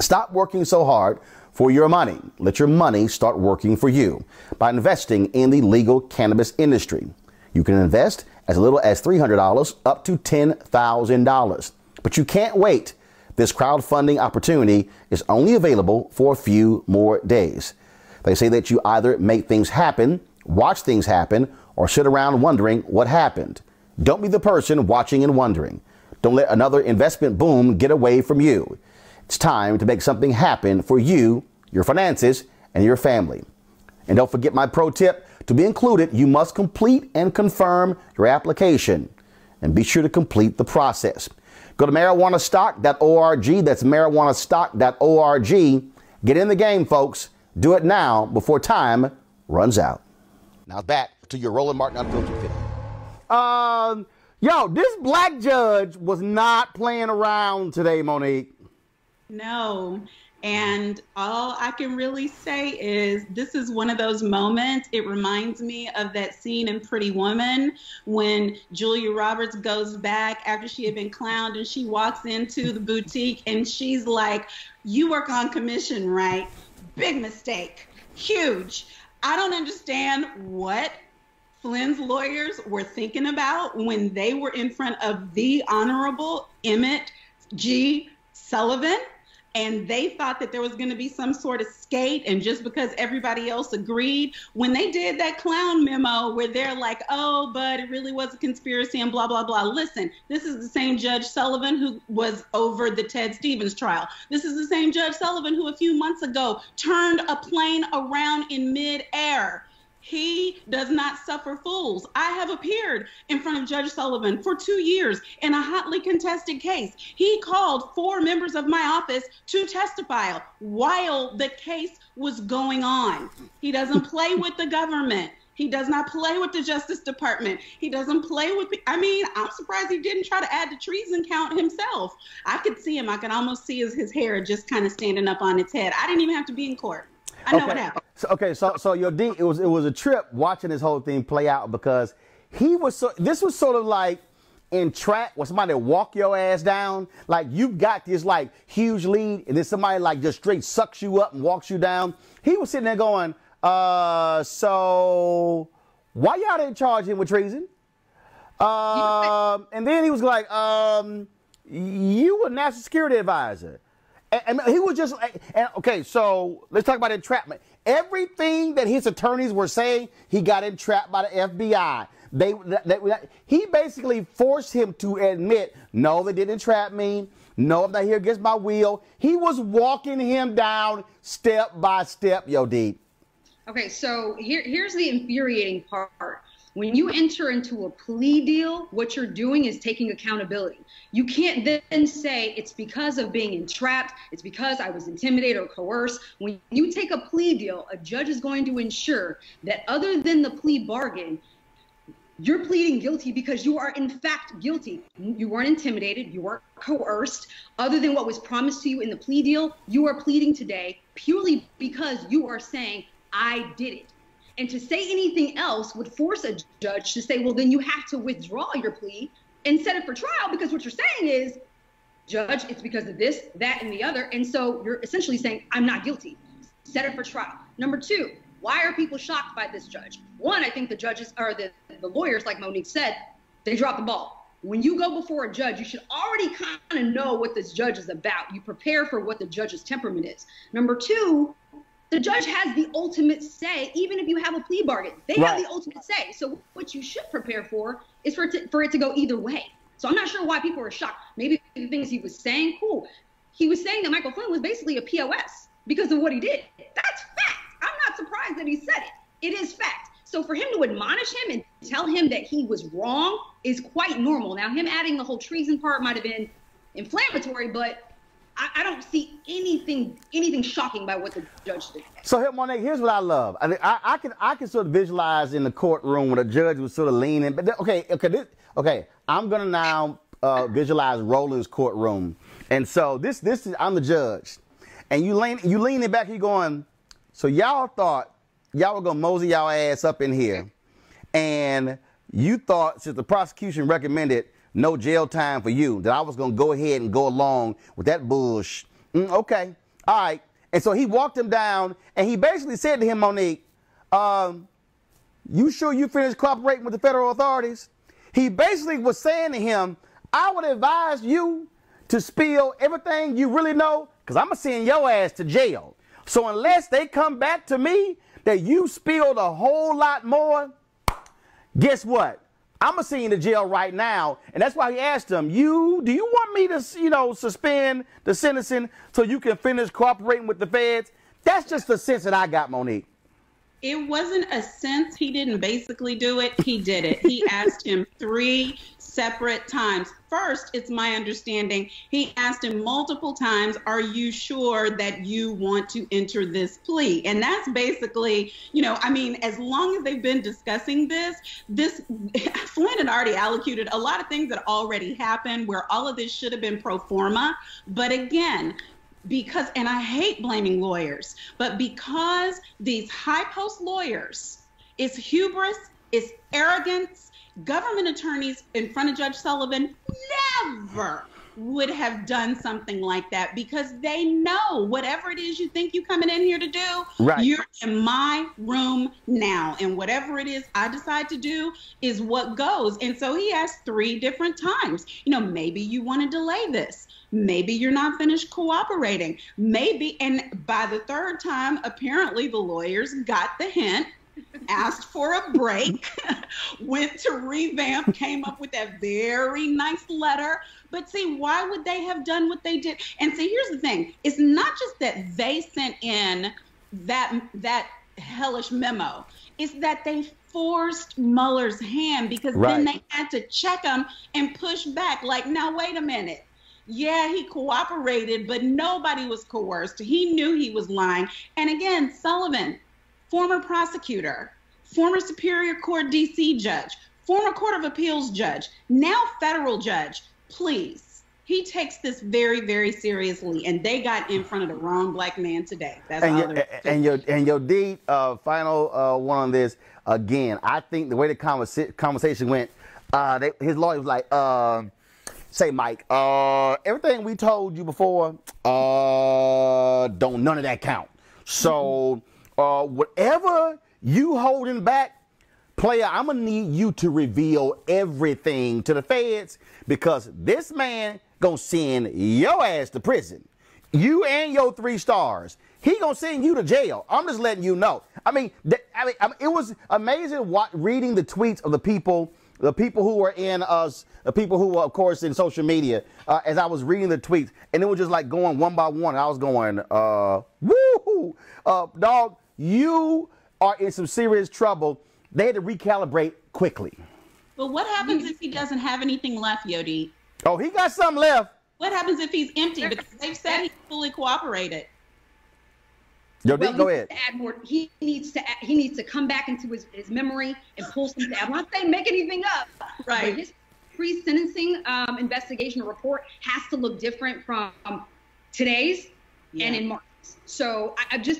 Stop working so hard for your money. Let your money start working for you by investing in the legal cannabis industry. You can invest as little as $300 up to $10,000. But you can't wait. This crowdfunding opportunity is only available for a few more days. They say that you either make things happen, watch things happen, or sit around wondering what happened. Don't be the person watching and wondering. Don't let another investment boom get away from you. It's time to make something happen for you, your finances, and your family. And don't forget my pro tip. To be included, you must complete and confirm your application. And be sure to complete the process. Go to marijuanastock.org. That's marijuanastock.org. Get in the game, folks. Do it now before time runs out. Now back to your Roland Martin Unfiltered video. Yo, this black judge was not playing around today, Monique. No. And all I can really say is this is one of those moments. It reminds me of that scene in Pretty Woman when Julia Roberts goes back after she had been clowned and she walks into the boutique and she's like, "You work on commission, right? Big mistake. Huge. I don't understand what Flynn's lawyers were thinking about when they were in front of the Honorable Emmett G. Sullivan. And they thought that there was going to be some sort of skate, and just because everybody else agreed, when they did that clown memo where they're like, oh, but it really was a conspiracy and blah, blah, blah. Listen, this is the same Judge Sullivan who was over the Ted Stevens trial. This is the same Judge Sullivan who a few months ago turned a plane around in midair. He does not suffer fools. I have appeared in front of Judge Sullivan for 2 years in a hotly contested case. He called 4 members of my office to testify while the case was going on. He doesn't play with the government. He does not play with the Justice Department. He doesn't play with, I'm surprised he didn't try to add the treason count himself. I could see him. I could almost see his hair just kind of standing up on its head. I didn't even have to be in court. I know what happened. So your D, it was a trip watching this whole thing play out, because this was sort of like in track where somebody walk your ass down. Like, you've got this like huge lead, and then somebody like just straight sucks you up and walks you down. He was sitting there going, so why y'all didn't charge him with treason? And then he was like, you were national security advisor. And he was just, okay, so let's talk about entrapment. Everything that his attorneys were saying, he got entrapped by the FBI. He basically forced him to admit, no, they didn't entrap me. No, I'm not here against my will. He was walking him down step by step, yo, D. Okay, so here's the infuriating part. When you enter into a plea deal, what you're doing is taking accountability. You can't then say it's because of being entrapped, it's because I was intimidated or coerced. When you take a plea deal, a judge is going to ensure that other than the plea bargain, you're pleading guilty because you are in fact guilty. You weren't intimidated, you weren't coerced. Other than what was promised to you in the plea deal, you are pleading today purely because you are saying, I did it. And to say anything else would force a judge to say, well, then you have to withdraw your plea and set it for trial, because what you're saying is, judge, it's because of this, that, and the other. And so you're essentially saying, I'm not guilty. Set it for trial. Number 2, why are people shocked by this judge? 1, I think the judges, or the lawyers, like Monique said, they dropped the ball. When you go before a judge, you should already kind of know what this judge is about. You prepare for what the judge's temperament is. Number 2, the judge has the ultimate say, even if you have a plea bargain. They have the ultimate say. So what you should prepare for is for it to go either way. So I'm not sure why people are shocked. Maybe the things he was saying, cool. He was saying that Michael Flynn was basically a POS because of what he did. That's fact. I'm not surprised that he said it. It is fact. So for him to admonish him and tell him that he was wrong is quite normal. Now, him adding the whole treason part might have been inflammatory, but I don't see anything shocking by what the judge did. So here, Monique, here's what I love. I can sort of visualize in the courtroom where the judge was sort of leaning. But okay, I'm gonna now visualize Roland's courtroom, and so this is, I'm the judge, and you leaning back, you going, so y'all thought y'all were gonna mosey y'all ass up in here, and you thought, since the prosecution recommended no jail time for you, that I was going to go ahead and go along with that bullshit. Okay. All right. And so he walked him down, and he basically said to him, Monique, you sure you finished cooperating with the federal authorities? He basically was saying to him, I would advise you to spill everything you really know, because I'm going to send your ass to jail. So unless they come back to me that you spilled a whole lot more, guess what? I'm going to send you to jail right now. And that's why he asked him, do you want me to, suspend the sentencing so you can finish cooperating with the feds? That's just the sense that I got, Monique. It wasn't a sense he didn't basically do it. He did it. He asked him 3 separate times. First, it's my understanding, he asked him multiple times, are you sure that you want to enter this plea? And that's basically, as long as they've been discussing this, Flynn had already allocated a lot of things that already happened where all of this should have been pro forma. But again, because, and I hate blaming lawyers, but because these high post lawyers, it's hubris, it's arrogance. Government attorneys in front of Judge Sullivan never would have done something like that, because they know whatever it is you think you're coming in here to do, you're in my room now. And whatever it is I decide to do is what goes. And so he asked 3 different times, maybe you want to delay this. Maybe you're not finished cooperating. Maybe. And by the 3rd time, apparently the lawyers got the hint, asked for a break, went to revamp, came up with that very nice letter. But see, why would they have done what they did? And see, here's the thing. It's not just that they sent in that hellish memo. It's that they forced Mueller's hand because then they had to check him and push back. Like, now, wait a minute. Yeah, he cooperated, but nobody was coerced. He knew he was lying. And again, Sullivan, former prosecutor, former Superior Court DC judge, former Court of Appeals judge, now federal judge, please. He takes this very, very seriously, and they got in front of the wrong black man today. That's your D, final one on this. Again, I think the way the conversation went, his lawyer was like, say, Mike, everything we told you before, don't none of that count. So whatever you holding back, player, I'm going to need you to reveal everything to the feds, because this man going to send your ass to prison. You and your 3 stars. He going to send you to jail. I'm just letting you know. I mean, it was amazing reading the tweets of the people who were in us, the people who were, of course, in social media, as I was reading the tweets, and it was just like going one by one. And I was going, woo-hoo, dog, you are in some serious trouble. They had to recalibrate quickly. But what happens if he doesn't have anything left, Yodi? Oh, he got something left. What happens if he's empty? Because they've said he fully cooperated. Yodi, go ahead. Add more. He needs to come back into his memory and pull something. I'm not saying make anything up. Right. But his pre-sentencing investigation report has to look different from today's and in March. So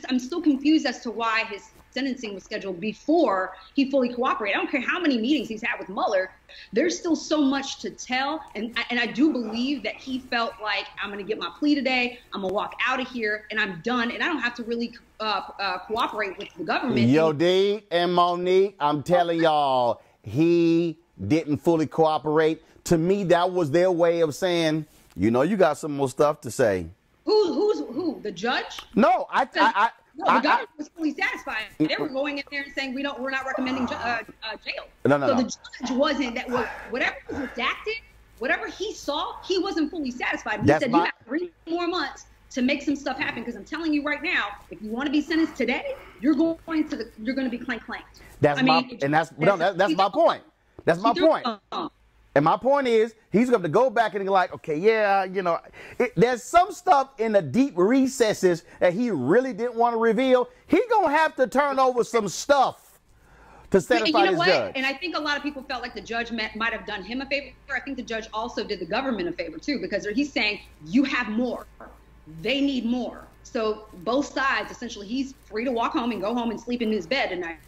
I'm still confused as to why his sentencing was scheduled before he fully cooperated. I don't care how many meetings he's had with Mueller. There's still so much to tell. And I do believe that he felt like, I'm going to get my plea today. I'm going to walk out of here and I'm done. And I don't have to really cooperate with the government. Yo, D and Monique, I'm telling y'all, he didn't fully cooperate. To me, that was their way of saying, you know, you got some more stuff to say. Who? The judge? No, No, the government was fully satisfied. They were going in there and saying we're not recommending jail. No. The judge wasn't. Whatever was redacted, whatever he saw, he wasn't fully satisfied. He said you have 3 more months to make some stuff happen, because I'm telling you right now, if you want to be sentenced today, you're going to be clanked. That's my point. That's my point. And my point is, he's going to go back and be like, okay, yeah, you know, there's some stuff in the deep recesses that he really didn't want to reveal. He's going to have to turn over some stuff to satisfy his judge. And I think a lot of people felt like the judge might have done him a favor. I think the judge also did the government a favor, too, because he's saying, you have more. They need more. So both sides, essentially, he's free to walk home and go home and sleep in his bed tonight.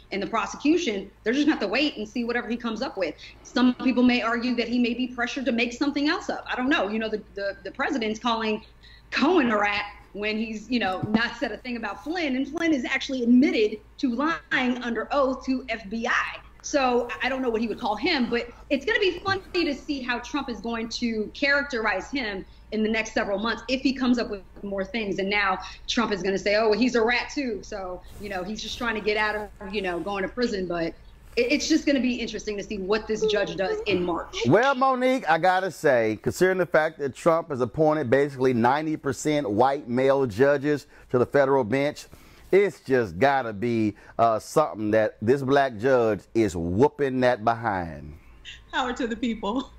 And the prosecution, they're just going to have to wait and see whatever he comes up with. Some people may argue that he may be pressured to make something else up. I don't know. You know, the president's calling Cohen a rat when he's, you know, not said a thing about Flynn. And Flynn is actually admitted to lying under oath to FBI. So I don't know what he would call him, but it's going to be funny to see how Trump is going to characterize him in the next several months if he comes up with more things. And now Trump is going to say, oh, well, he's a rat too. So, you know, he's just trying to get out of, you know, going to prison. But it's just going to be interesting to see what this judge does in March. Well, Monique, I got to say, considering the fact that Trump has appointed basically 90% white male judges to the federal bench, it's just got to be something that this black judge is whooping that behind. Power to the people.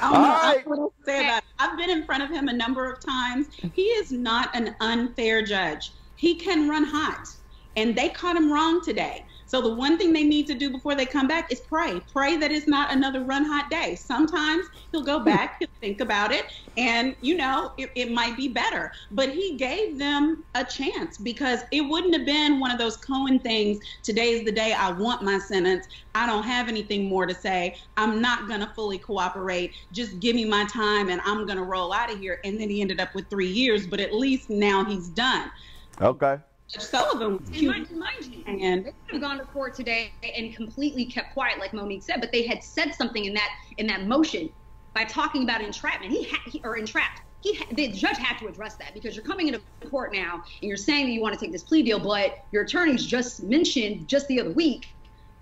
I don't know what to say about it. I've been in front of him a number of times. He is not an unfair judge. He can run hot, and they caught him wrong today. So the one thing they need to do before they come back is pray. Pray that it's not another run hot day. Sometimes he'll go back, he'll think about it, and, you know, it might be better. But he gave them a chance, because it wouldn't have been one of those Cohen things. Today's the day I want my sentence. I don't have anything more to say. I'm not going to fully cooperate. Just give me my time and I'm going to roll out of here. And then he ended up with 3 years, but at least now he's done. Okay. Judge Sullivan was cute. Mind you, and they could have gone to court today and completely kept quiet, like Monique said, but they had said something in that motion by talking about entrapment. Entrapped. The judge had to address that, because you're coming into court now and you're saying that you want to take this plea deal, but your attorneys just mentioned just the other week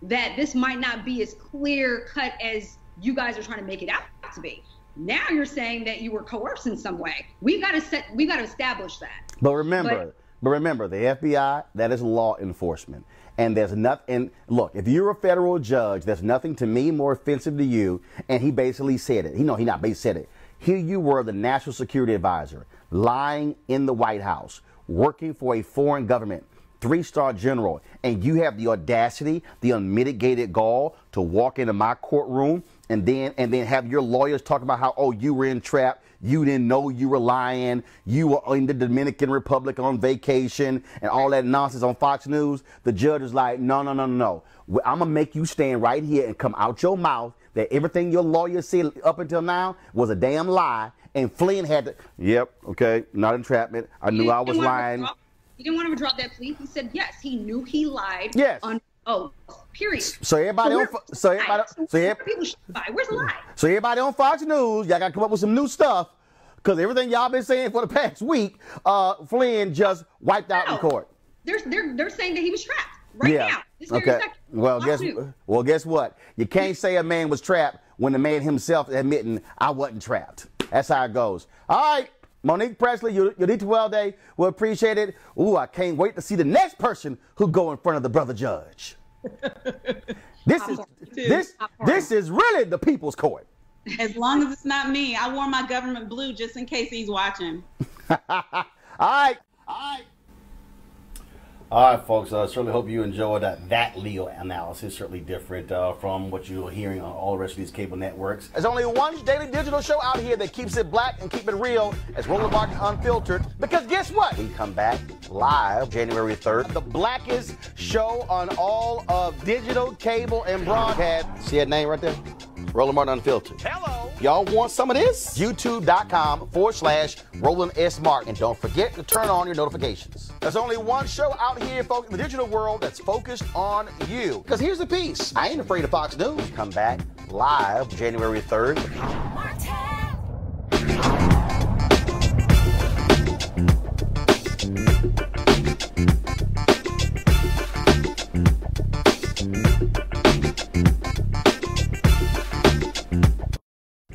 that this might not be as clear cut as you guys are trying to make it out to be. Now you're saying that you were coerced in some way. We got to establish that. But remember, the FBI, that is law enforcement. And there's nothing, and look, if you're a federal judge, there's nothing to me more offensive to you. And he basically said it. He not basically said it. Here you were, the national security advisor, lying in the White House, working for a foreign government, 3-star general, and you have the audacity, the unmitigated gall to walk into my courtroom and then have your lawyers talk about how, oh, you were entrapped, you didn't know you were lying, you were in the Dominican Republic on vacation, and all that nonsense on Fox News. The judge is like, no. I'm gonna make you stand right here and come out your mouth that everything your lawyer said up until now was a damn lie. And Flynn had to, yep, okay, not entrapment. I knew I was lying. He didn't want him to drop that plea. He said yes. He knew he lied. Yes. Period. So everybody on Fox News, y'all got to come up with some new stuff, because everything y'all been saying for the past week, Flynn just wiped out in court. They're saying that he was trapped now. This very second. Well, guess what? You can't say a man was trapped when the man himself admitting I wasn't trapped. That's how it goes. All right. Monique Presley, your D12 day, we appreciate it. Ooh, I can't wait to see the next person who go in front of the brother judge. This is really the people's court. As long as it's not me, I wore my government blue just in case he's watching. All right, folks. I certainly hope you enjoyed that legal analysis. Certainly different from what you're hearing on all the rest of these cable networks. There's only one daily digital show out here that keeps it black and keep it real. It's Roland Martin Unfiltered. Because guess what? We come back live January 3rd. The blackest show on all of digital, cable, and broadcast. See that name right there? Roland Martin Unfiltered. Hello. Y'all want some of this? YouTube.com/Roland S. Martin. And don't forget to turn on your notifications. There's only one show out here, folks, in the digital world that's focused on you. Because here's the piece. I ain't afraid of Fox News. Come back live January 3rd.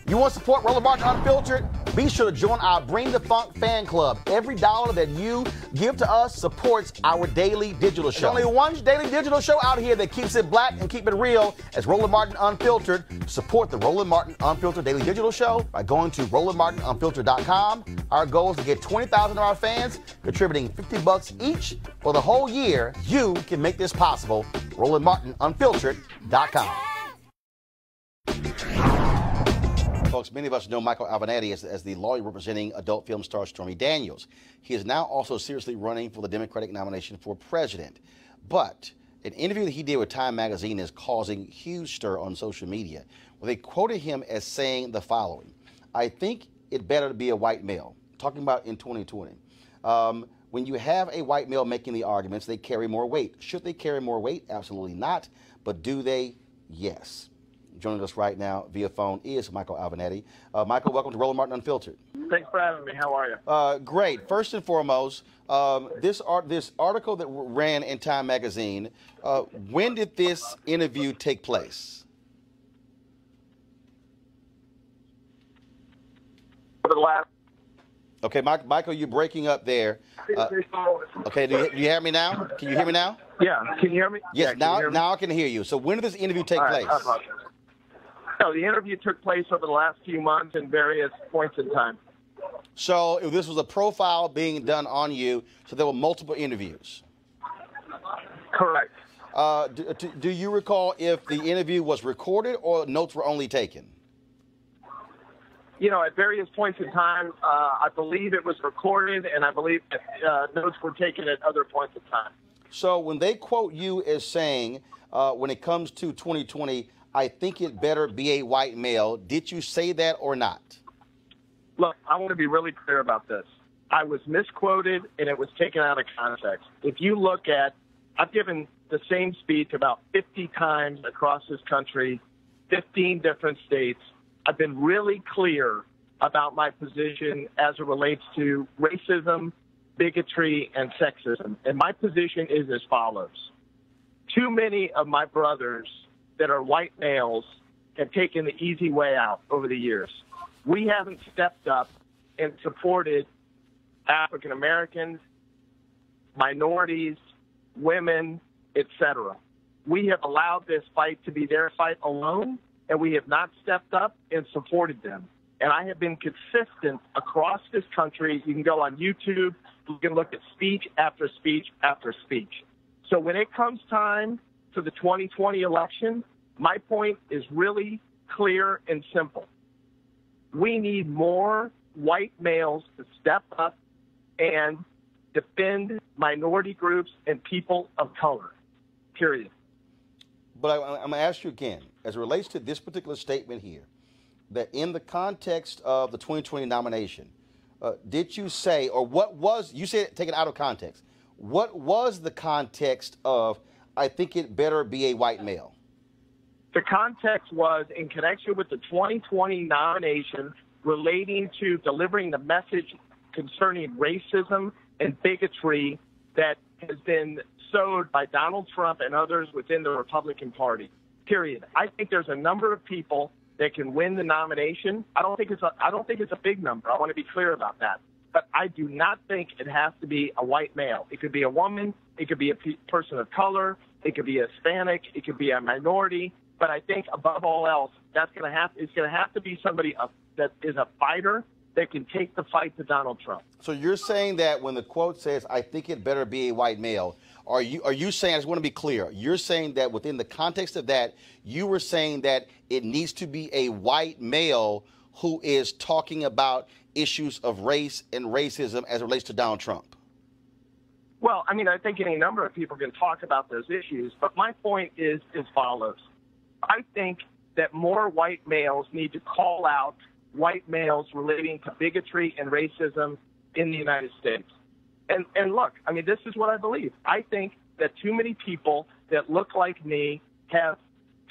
You want to support Roland Martin Unfiltered? Be sure to join our Bring the Funk fan club. Every dollar that you give to us supports our daily digital show. There's only one daily digital show out here that keeps it black and keep it real. As Roland Martin Unfiltered. Support the Roland Martin Unfiltered daily digital show by going to RolandMartinUnfiltered.com. Our goal is to get 20,000 of our fans contributing $50 each for the whole year. You can make this possible. RolandMartinUnfiltered.com. Folks, many of us know Michael Avenatti as the lawyer representing adult film star Stormy Daniels. He is now also seriously running for the Democratic nomination for president. But an interview that he did with Time magazine is causing huge stir on social media, where they quoted him as saying the following: "I think it better to be a white male," talking about in 2020. When you have a white male making the arguments, they carry more weight. Should they carry more weight? Absolutely not. But do they? Yes. Joining us right now via phone is Michael Avenatti. Michael, welcome to Roland Martin Unfiltered. Thanks for having me. How are you? Great. First and foremost, this article that ran in Time magazine, when did this interview take place? For the last. Okay, Michael, you're breaking up there. Okay, do you hear me now? Can you hear me now? Yeah, can you hear me? Yes, yeah, now I can hear you. So when did this interview take place? No, the interview took place over the last few months in various points in time. So if this was a profile being done on you, so there were multiple interviews? Correct. Do you recall if the interview was recorded or notes were only taken? You know, at various points in time, I believe it was recorded, and I believe that, notes were taken at other points in time. So when they quote you as saying, when it comes to 2020, I think it better be a white male, did you say that or not? Look, I want to be really clear about this. I was misquoted, and it was taken out of context. If you look at, I've given the same speech about 50 times across this country, 15 different states. I've been really clear about my position as it relates to racism, bigotry, and sexism. And my position is as follows. Too many of my brothers that are white males have taken the easy way out over the years. We haven't stepped up and supported African Americans, minorities, women, etc. We have allowed this fight to be their fight alone, and we have not stepped up and supported them. And I have been consistent across this country. You can go on YouTube. You can look at speech after speech after speech. So when it comes time for the 2020 election, my point is really clear and simple. We need more white males to step up and defend minority groups and people of color, period. But I'm going to ask you again, as it relates to this particular statement here, that in the context of the 2020 nomination, did you say, or what was, you said take it out of context, what was the context of, I think it better be a white male? The context was in connection with the 2020 nomination relating to delivering the message concerning racism and bigotry that has been sowed by Donald Trump and others within the Republican Party, period. I think there's a number of people that can win the nomination. I don't think it's a big number. I want to be clear about that. But I do not think it has to be a white male. It could be a woman. It could be a person of color. It could be a Hispanic. It could be a minority. But I think above all else, it's going to have to be somebody that is a fighter that can take the fight to Donald Trump. So you're saying that when the quote says, I think it better be a white male, are you saying, I just want to be clear, you're saying that within the context of that, you were saying that it needs to be a white male who is talking about issues of race and racism as it relates to Donald Trump? Well, I mean, I think any number of people can talk about those issues, but my point is as follows. I think that more white males need to call out white males relating to bigotry and racism in the United States. And look, I mean, this is what I believe. I think that too many people that look like me have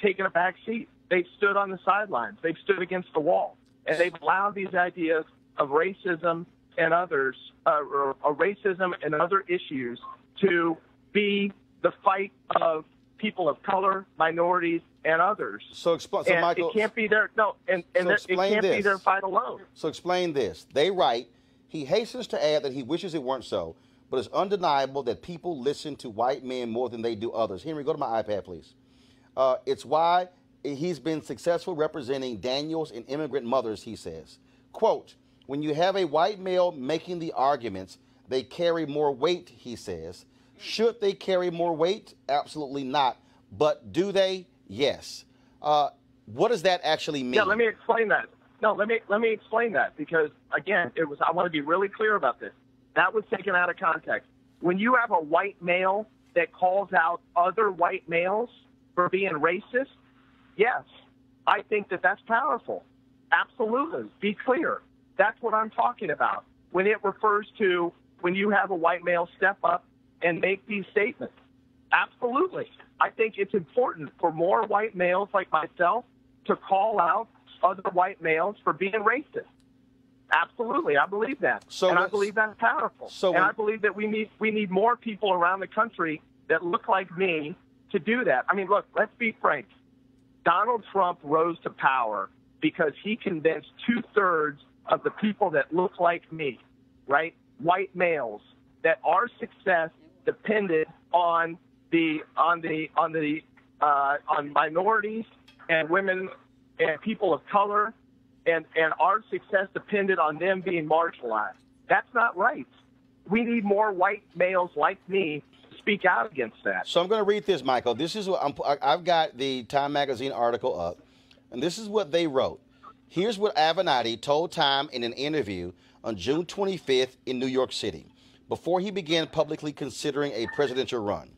taken a back seat. They've stood on the sidelines. They've stood against the wall. And they've allowed these ideas of racism and others, or racism and other issues to be the fight of people of color, minorities, and others. So Michael, it can't be their it can't be their fight alone. So explain this. They write, he hastens to add that he wishes it weren't so, but it's undeniable that people listen to white men more than they do others. Henry, go to my iPad, please. It's why he's been successful representing Daniels and immigrant mothers, he says. Quote, when you have a white male making the arguments, they carry more weight, he says. Should they carry more weight? Absolutely not. But do they? Yes. What does that actually mean? Yeah, let me explain that. No, let me explain that, because again, I want to be really clear about this. That was taken out of context. When you have a white male that calls out other white males for being racist, yes, I think that that's powerful. Absolutely. Be clear. That's what I'm talking about. When it refers to when you have a white male step up and make these statements. Absolutely. I think it's important for more white males like myself to call out other white males for being racist. Absolutely. I believe that. I believe that's powerful. I believe that we need more people around the country that look like me to do that. I mean, look, let's be frank. Donald Trump rose to power because he convinced 2/3 of the people that look like me, right? White males, that our success depended on minorities and women and people of color, and our success depended on them being marginalized. That's not right. We need more white males like me to speak out against that. So I'm going to read this, Michael. This is what I've got the Time Magazine article up, and this is what they wrote. Here's what Avenatti told Time in an interview on June 25th in New York City, before he began publicly considering a presidential run.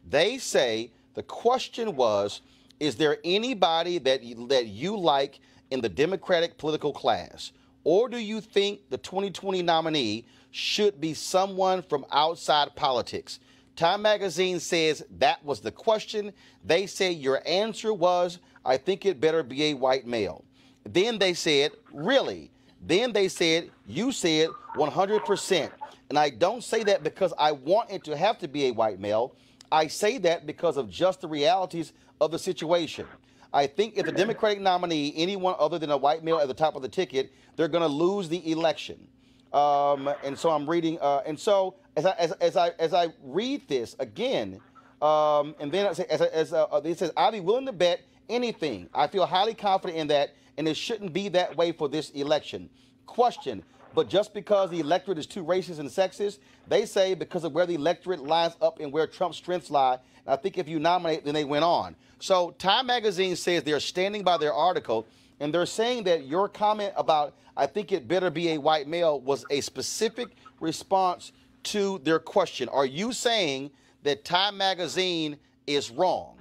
They say the question was, is there anybody that you like in the Democratic political class? Or do you think the 2020 nominee should be someone from outside politics? Time Magazine says that was the question. They say your answer was, I think it better be a white male. Then they said, really? Then they said, you said 100%. And I don't say that because I want it to have to be a white male. I say that because of just the realities of the situation. I think if the Democratic nominee, anyone other than a white male at the top of the ticket, they're going to lose the election. And so I'm reading, and so as I read this again, and then it says, I'll be willing to bet anything. I feel highly confident in that, and it shouldn't be that way for this election. Question, but just because the electorate is too racist and sexist, they say because of where the electorate lines up and where Trump's strengths lie, and I think if you nominate, then they went on. So Time Magazine says they're standing by their article, and they're saying that your comment about, I think it better be a white male, was a specific response to their question. Are you saying that Time Magazine is wrong?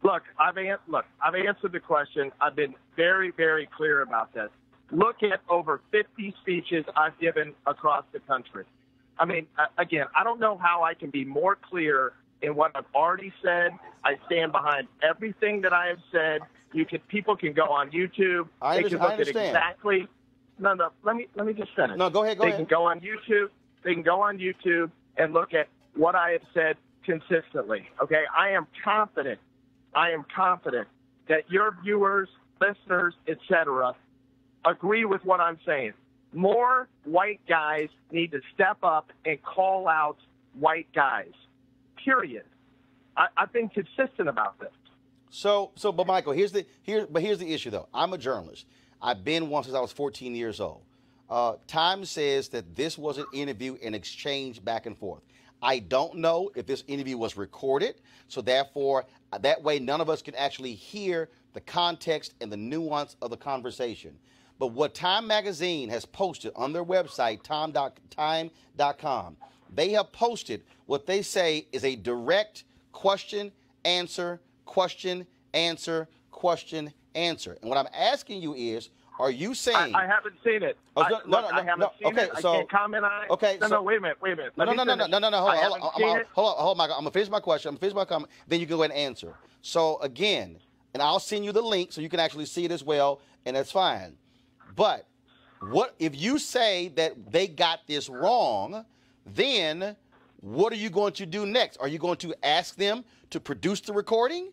Look, I've answered the question. I've been very, very clear about this. Look at over 50 speeches I've given across the country. I mean, again, I don't know how I can be more clear in what I've already said. I stand behind everything that I have said. People can go on YouTube. I understand. Exactly. No. Let me just finish. No, go ahead. They can go on YouTube. They can go on YouTube and look at what I have said consistently. Okay, I am confident that your viewers, listeners, etc., agree with what I'm saying. More white guys need to step up and call out white guys. Period. I've been consistent about this. But Michael, here's the issue though. I'm a journalist. I've been one since I was 14 years old. Time says that this was an interview and exchange back and forth. I don't know if this interview was recorded, so therefore, that way none of us can actually hear the context and the nuance of the conversation. But what Time Magazine has posted on their website, time.com, they have posted what they say is a direct question, answer, question, answer, question, answer. And what I'm asking you is, are you saying... I haven't seen it. I haven't seen it. I can't comment on it. Okay, No, wait a minute. No, hold on, Michael. I'm going to finish my question. I'm going to finish my comment. Then you can go ahead and answer. So, again, and I'll send you the link so you can actually see it as well, and that's fine. But what if you say that they got this wrong, then what are you going to do next? Are you going to ask them to produce the recording?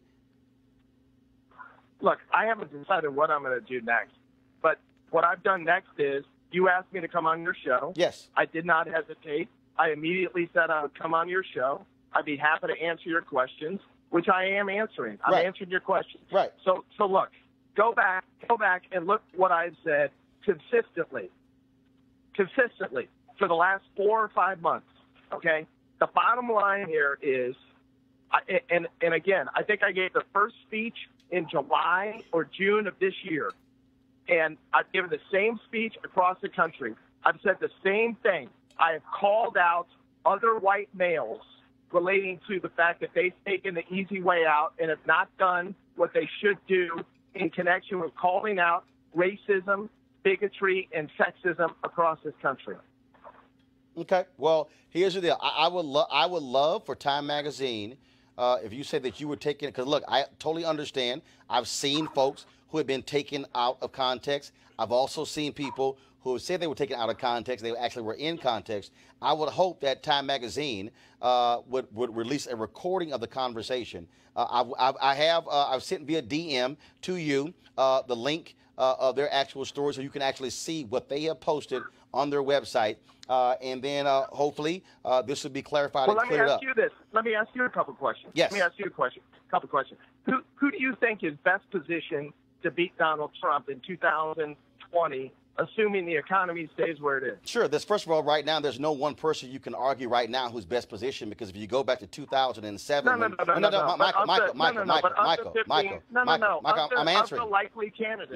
Look, I haven't decided what I'm going to do next. But what I've done next is you asked me to come on your show. Yes. I did not hesitate. I immediately said I would come on your show. I'd be happy to answer your questions, which I am answering. I'm answering your questions. Right. So look, go back and look what I've said consistently for the last 4 or 5 months. Okay. The bottom line here is, and again, I think I gave the first speech in July or June of this year. And I've given the same speech across the country. I've said the same thing. I have called out other white males relating to the fact that they've taken the easy way out and have not done what they should do in connection with calling out racism, bigotry, and sexism across this country. Okay. Well, here's the deal. I would love for Time Magazine, if you said that you were taking it, because look, I totally understand. I've seen folks who have been taken out of context. I've also seen people who said they were taken out of context. They actually were in context. I would hope that Time Magazine would release a recording of the conversation. I've sent via DM to you the link of their actual story so you can actually see what they have posted on their website. And then hopefully this will be clarified and cleared up. Let me ask you a couple questions. Yes. Let me ask you a couple questions. Who do you think is best positioned to beat Donald Trump in 2020, assuming the economy stays where it is? Sure. First of all, right now, there's no one person you can argue right now who's best positioned, because if you go back to 2007, I'm answering. The likely candidate.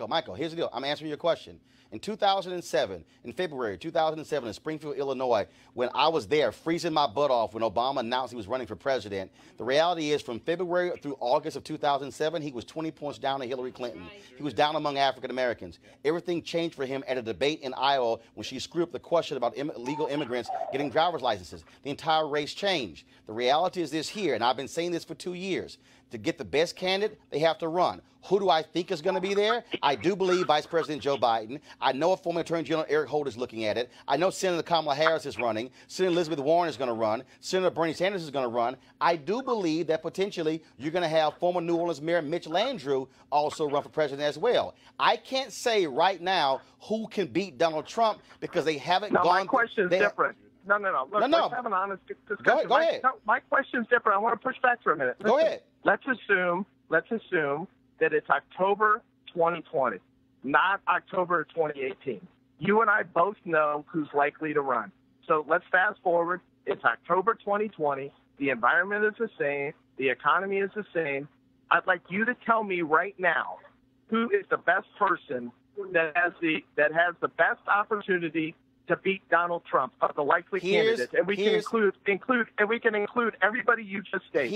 Michael. Here's the deal. I'm answering your question. In 2007, in February 2007, in Springfield, Illinois, when I was there freezing my butt off when Obama announced he was running for president, the reality is from February through August of 2007, he was 20 points down to Hillary Clinton. He was down among African Americans. Everything changed for him at a debate in Iowa when she screwed up the question about illegal immigrants getting driver's licenses. The entire race changed. The reality is this here, and I've been saying this for 2 years. to get the best candidate, they have to run. Who do I think is going to be there? I do believe Vice President Joe Biden. I know a former Attorney General Eric Holder is looking at it. I know Senator Kamala Harris is running. Senator Elizabeth Warren is going to run. Senator Bernie Sanders is going to run. I do believe that potentially you're going to have former New Orleans Mayor Mitch Landrieu also run for president as well. I can't say right now who can beat Donald Trump because they haven't gone. My question's different. No. Look, let's have an honest discussion. Go ahead. My question's different. I want to push back for a minute. Listen, go ahead. Let's assume that it's October 2020, not October 2018. You and I both know who's likely to run. So let's fast forward. It's October 2020. The environment is the same. The economy is the same. I'd like you to tell me right now who is the best person that has the best opportunity to beat Donald Trump of the likely candidates, and we can include everybody you just stated.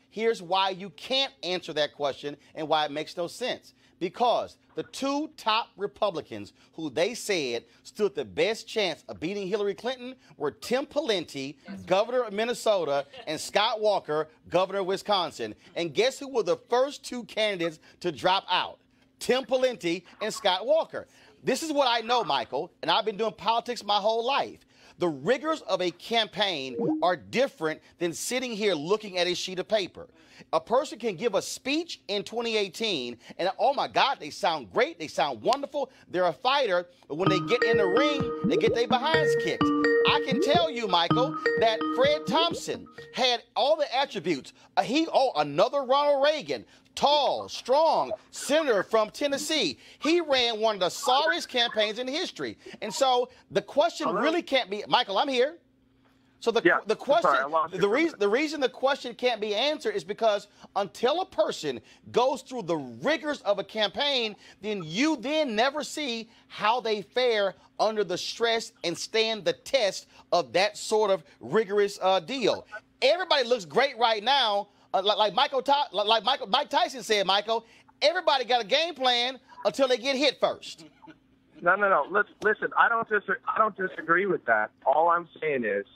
Here's why you can't answer that question and why it makes no sense. Because the two top Republicans who they said stood the best chance of beating Hillary Clinton were Tim Pawlenty, governor of Minnesota, and Scott Walker, governor of Wisconsin. And guess who were the first two candidates to drop out? Tim Pawlenty and Scott Walker. This is what I know, Michael, and I've been doing politics my whole life. The rigors of a campaign are different than sitting here looking at a sheet of paper. A person can give a speech in 2018, and oh my God, they sound great, they sound wonderful, they're a fighter, but when they get in the ring, they get their behinds kicked. I can tell you, Michael, that Fred Thompson had all the attributes. Another Ronald Reagan. Tall, strong, senator from Tennessee. He ran one of the sorriest campaigns in history. And so the question really can't be, Michael, I'm here. So the question, the reason the question can't be answered is because until a person goes through the rigors of a campaign, then you never see how they fare under the stress and stand the test of that sort of rigorous deal. Everybody looks great right now. Like Mike Tyson said, Michael, everybody got a game plan until they get hit first. No. Listen, I don't disagree with that. All I'm saying is,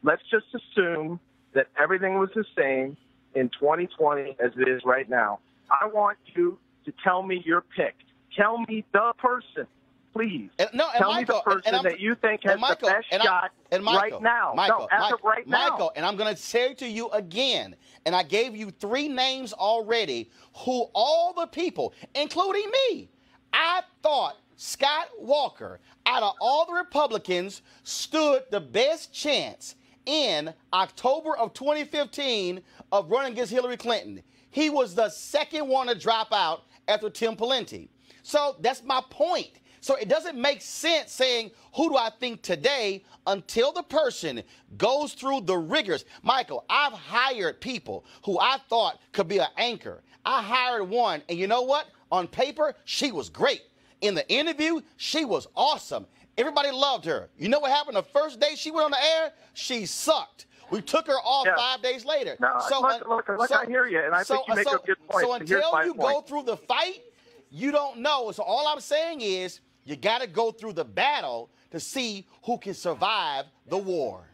let's just assume that everything was the same in 2020 as it is right now. I want you to tell me your pick. Tell me the person, please. Tell me the person that you think has the best shot right now. Michael, and I'm going to say to you again, and I gave you 3 names already, who all the people, including me, I thought Scott Walker, out of all the Republicans, stood the best chance in October of 2015 of running against Hillary Clinton. He was the second one to drop out after Tim Pawlenty. So that's my point. So it doesn't make sense saying, who do I think today, until the person goes through the rigors. Michael, I've hired people who I thought could be an anchor. I hired one, and you know what? On paper, she was great. In the interview, she was awesome. Everybody loved her. You know what happened the first day she went on the air? She sucked. We took her off 5 days later. No, I hear you, and I think you make a good point. So until you go through the fight, you don't know. So all I'm saying is, you got to go through the battle to see who can survive the war.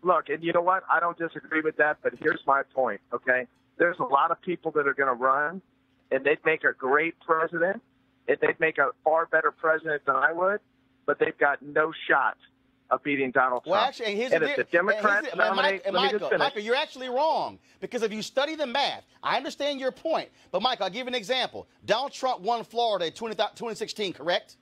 Look, and you know what? I don't disagree with that, but here's my point, okay? There's a lot of people that are going to run, and they'd make a great president, and they'd make a far better president than I would, but they've got no shot of beating Donald Trump. Well, actually, and if the Democrats nominate, Michael, you're actually wrong, because if you study the math, I understand your point, but Michael, I'll give you an example. Donald Trump won Florida in 2016, correct?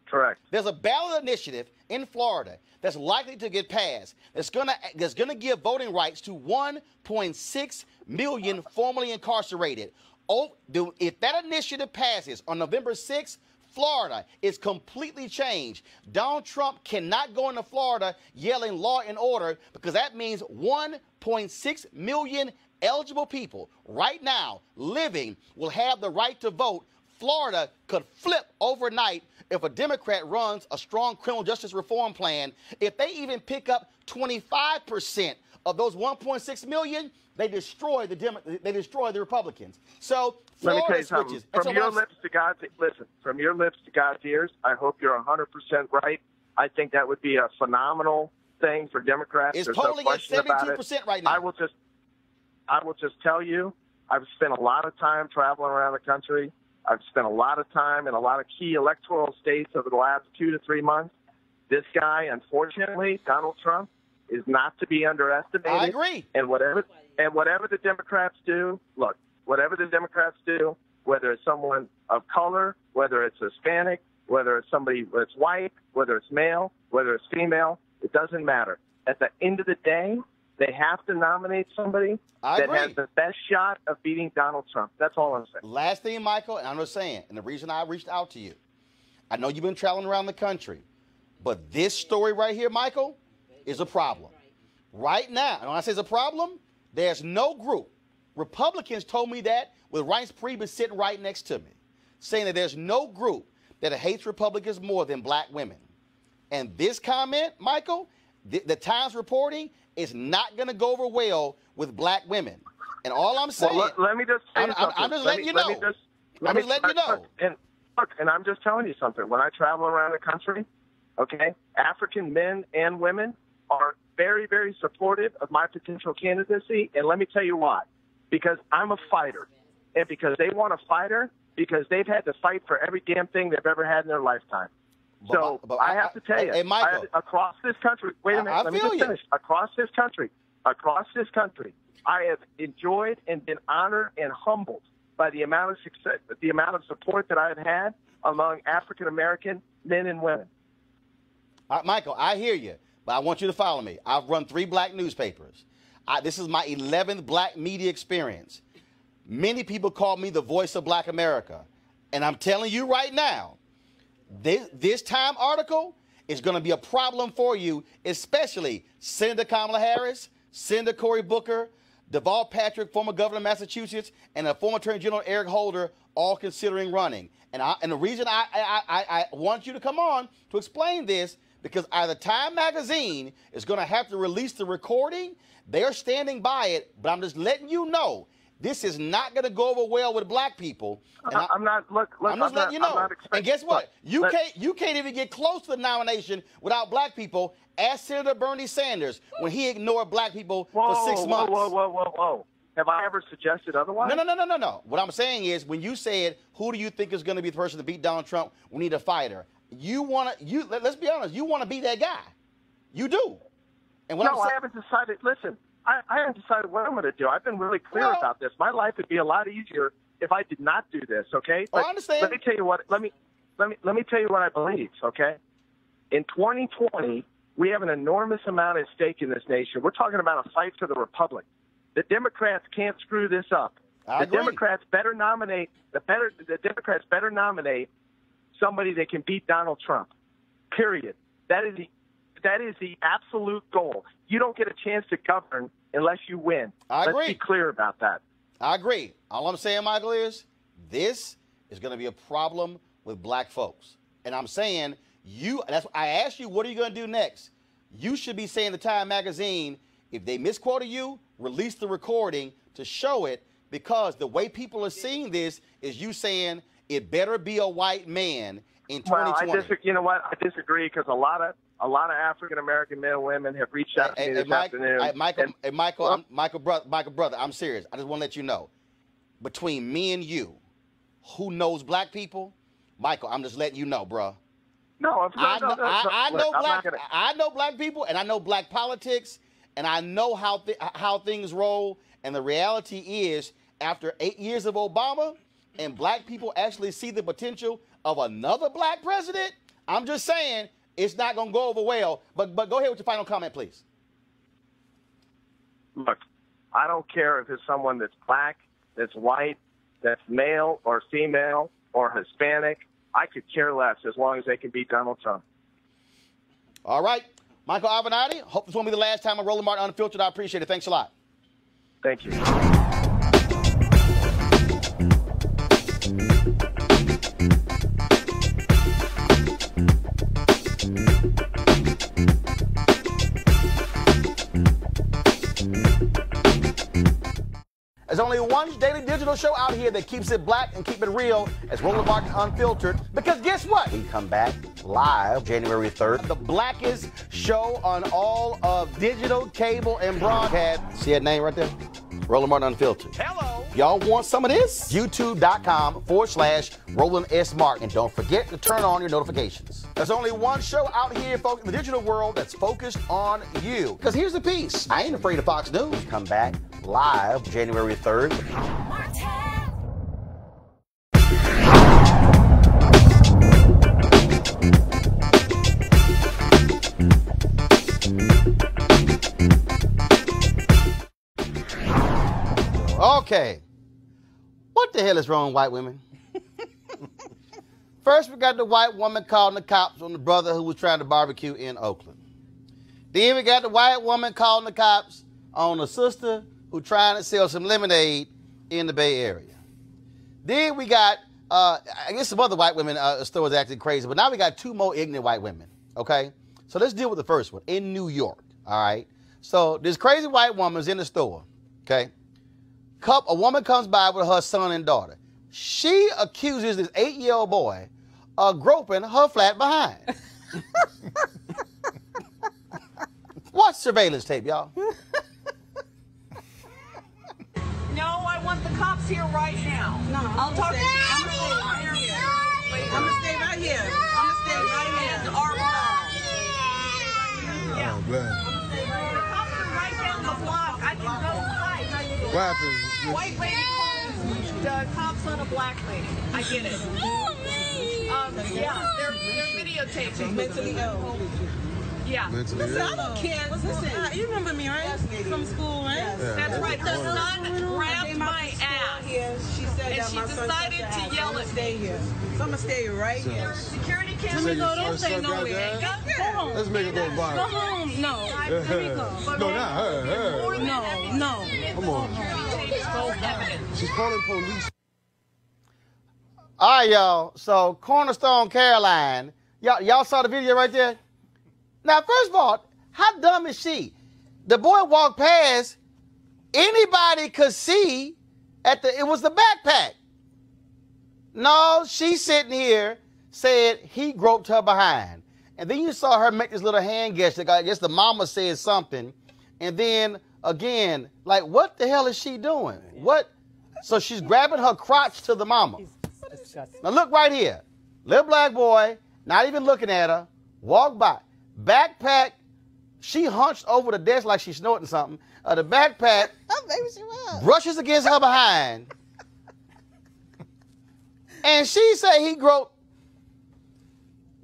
Correct. There's a ballot initiative in Florida that's likely to get passed that's gonna give voting rights to 1.6 million formerly incarcerated. If that initiative passes on November 6th, Florida is completely changed. Donald Trump cannot go into Florida yelling law and order, because that means 1.6 million eligible people right now living will have the right to vote. Florida could flip overnight if a Democrat runs a strong criminal justice reform plan. If they even pick up 25% of those 1.6 million, they destroy the Republicans. So let me tell you switches. Something. From your lips to God's ears, I hope you're 100% right. I think that would be a phenomenal thing for Democrats. It's There's polling no at question about 72% right now. I will just tell you, I've spent a lot of time traveling around the country. I've spent a lot of time in a lot of key electoral states over the last 2 to 3 months. This guy, unfortunately, Donald Trump, is not to be underestimated. I agree. And whatever the Democrats do, look, whatever the Democrats do, whether it's someone of color, whether it's Hispanic, whether it's somebody that's white, whether it's male, whether it's female, it doesn't matter. At the end of the day, they have to nominate somebody that has the best shot of beating Donald Trump. That's all I'm saying. Last thing, Michael, and I'm just saying, and the reason I reached out to you, I know you've been traveling around the country, but this story right here, Michael, is a problem. Right now, and when I say it's a problem, there's no group. Republicans told me that with Reince Priebus sitting right next to me, saying that there's no group that hates Republicans more than black women. And this comment, Michael, the Times reporting is not going to go over well with black women. And all I'm saying, well, let me just say I'm just letting you know. I'm just letting you know. And look, and I'm just telling you something. When I travel around the country, okay, African men and women are very, very supportive of my potential candidacy. And let me tell you why. Because I'm a fighter. And because they want a fighter, because they've had to fight for every damn thing they've ever had in their lifetime. So I have to tell you, hey, Michael, across this country, wait a minute, let me just finish. Across this country, I have enjoyed and been honored and humbled by the amount of success, the amount of support that I've had among African American men and women. Michael, I hear you, but I want you to follow me. I've run 3 black newspapers. This is my 11th black media experience. Many people call me the voice of black America. And I'm telling you right now, this Time article is going to be a problem for you, especially Senator Kamala Harris, Senator Cory Booker, Deval Patrick, former governor of Massachusetts, and a former Attorney General Eric Holder, all considering running. And the reason I want you to come on to explain this, because either Time magazine is going to have to release the recording, they're standing by it, but I'm just letting you know, this is not going to go over well with black people. And I'm not. Look. I'm just letting you know. And guess what? You can't even get close to the nomination without black people. Ask Senator Bernie Sanders when he ignored black people for 6 months. Whoa. Have I ever suggested otherwise? No. What I'm saying is, when you said, who do you think is going to be the person to beat Donald Trump? We need a fighter. Let's be honest. You want to be that guy. You do. And I haven't decided. Listen. I haven't decided what I'm going to do. I've been really clear about this. My life would be a lot easier if I did not do this. Okay. I understand. Let me tell you what. Let me tell you what I believe. Okay. In 2020, we have an enormous amount at stake in this nation. We're talking about a fight for the republic. The Democrats can't screw this up. I agree. Democrats better nominate the Democrats better nominate somebody that can beat Donald Trump. Period. That is the absolute goal. You don't get a chance to govern unless you win. I agree. Let's be clear about that. I agree. All I'm saying, Michael, is this is going to be a problem with black folks. And I'm saying, I asked you, what are you going to do next? You should be saying to Time magazine, if they misquoted you, release the recording to show it, because the way people are seeing this is you saying it better be a white man in 2020. Well, you know what? I disagree, because a lot of African American men and women have reached out to me this afternoon. Michael, brother, I'm serious. I just want to let you know, between me and you, who knows black people? Michael, I'm just letting you know, bro. I know black people, and I know black politics, and I know how things roll. And the reality is, after 8 years of Obama, and black people actually see the potential of another black president, I'm just saying, it's not going to go over well. But go ahead with your final comment, please. Look, I don't care if it's someone that's black, that's white, that's male or female or Hispanic. I could care less as long as they can beat Donald Trump. All right. Michael Avenatti, hope this won't be the last time on Roland Martin Unfiltered. I appreciate it. Thanks a lot. Thank you. There's only one daily digital show out here that keeps it black and keep it real as Roland Martin Unfiltered. Because guess what? We come back live January 3rd. The blackest show on all of digital, cable, and broadcast. See that name right there? Roland Martin Unfiltered. Hello. Y'all want some of this? YouTube.com/Roland S. Martin. And don't forget to turn on your notifications. There's only one show out here, folks, in the digital world that's focused on you. Because here's the piece. I ain't afraid of Fox News. Come back live January 3rd. Okay. What the hell is wrong with white women? First, we got the white woman calling the cops on the brother who was trying to barbecue in Oakland. Then we got the white woman calling the cops on a sister who trying to sell some lemonade in the Bay Area. Then we got, I guess some other white women stores acting crazy, but now we got two more ignorant white women, okay? So let's deal with the first one, in New York, all right? So this crazy white woman's in the store, okay? A woman comes by with her son and daughter. She accuses this 8-year-old boy of groping her flat behind. Watch surveillance tape, y'all. No, I want the cops here right now. No, I'll talk to you. I'm gonna stay right here. I'm gonna stay right here. I'm gonna stay right here. The arm. Yeah. Oh, man. The cops are right down the block. I can go hide. What happened? White lady calls the cops on a black lady. I get it. Yeah, they're videotaping. Mentally ill. Yeah. Mentally Listen, ill? I don't care. Listen, you remember me, right? From school, right? Yeah. That's right. The son grabbed my ass. She said and that she my son decided to yell at stay here. So I'm gonna stay right here. Security camera. So Go, your don't say son no got way. that? Go home. Let's make it go by. Go home. No. Let me go. No, not her. No. Come on. She's calling police. All right, y'all. So Cornerstone Caroline, y'all saw the video right there? Now, first of all, how dumb is she? The boy walked past, anybody could see it was the backpack. No, she's sitting here, said he groped her behind. And then you saw her make this little hand gesture. I guess the mama said something. And then, again, like, what the hell is she doing? What? So she's grabbing her crotch to the mama. Now look right here. Little black boy, not even looking at her, walk by. Backpack, she hunched over the desk like she's snorting something. The backpack brushes against her behind. And she said he groped.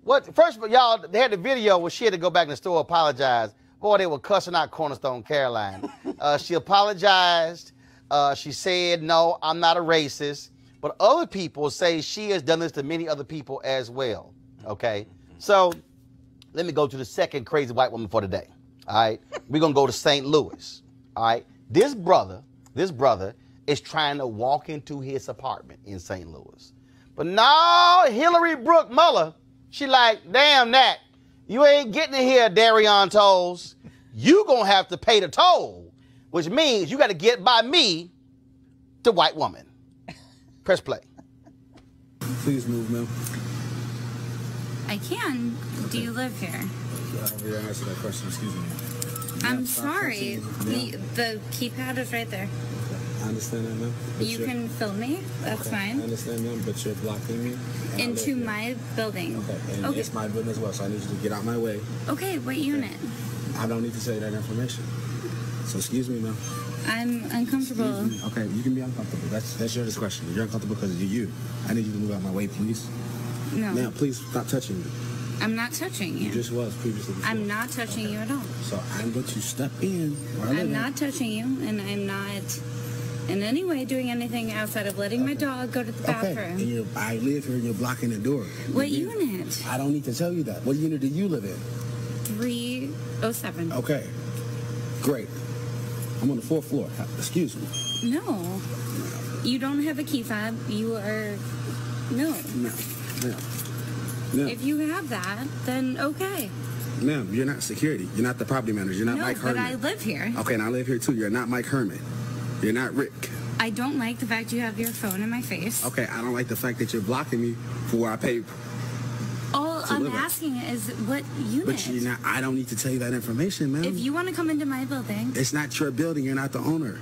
What? First, y'all, they had the video where she had to go back in the store, apologize. Boy, they were cussing out Cornerstone Caroline. She apologized. She said, no, I'm not a racist. But other people say she has done this to many other people as well. Okay? So let me go to the second crazy white woman for today. All right? We're going to go to St. Louis. All right? This brother is trying to walk into his apartment in St. Louis. But no, Hillary Brooke Muller, she like, damn that. You ain't getting in here, Darion Tolls. You gonna have to pay the toll, which means you got to get by me, the white woman. Press play. Please move, ma'am. I can. Do you live here? You're answering that question. Excuse me. I'm sorry. The keypad is right there. I understand that, ma'am. You can film me. That's fine. I understand, ma'am, but you're blocking me. Into my building. Okay, and it's my building as well, so I need you to get out my way. Okay, what unit? I don't need to say that information. So excuse me, ma'am. I'm uncomfortable. Okay, you can be uncomfortable. That's your discretion. You're uncomfortable because you're you. I need you to move out my way, please. No. Now, please stop touching me. I'm not touching you. You just was previously. Before. I'm not touching you at all. So I'm going to step in. I'm not touching you, and I'm not in any way doing anything outside of letting my dog go to the bathroom. Okay, and I live here and you're blocking the door. What unit? I don't need to tell you that. What unit do you live in? 307. Okay, great. I'm on the 4th floor. Excuse me. No. You don't have a key fob. You are... No. No. If you have that, then okay. Ma'am, you're not security. You're not the property manager. You're not Mike Herman. No, but I live here. Okay, and I live here too. You're not Mike Herman. You're not Rick. I don't like the fact you have your phone in my face. Okay, I don't like the fact that you're blocking me for where I pay. All I'm asking is what unit. But you're not. I don't need to tell you that information, ma'am. If you want to come into my building. It's not your building. You're not the owner.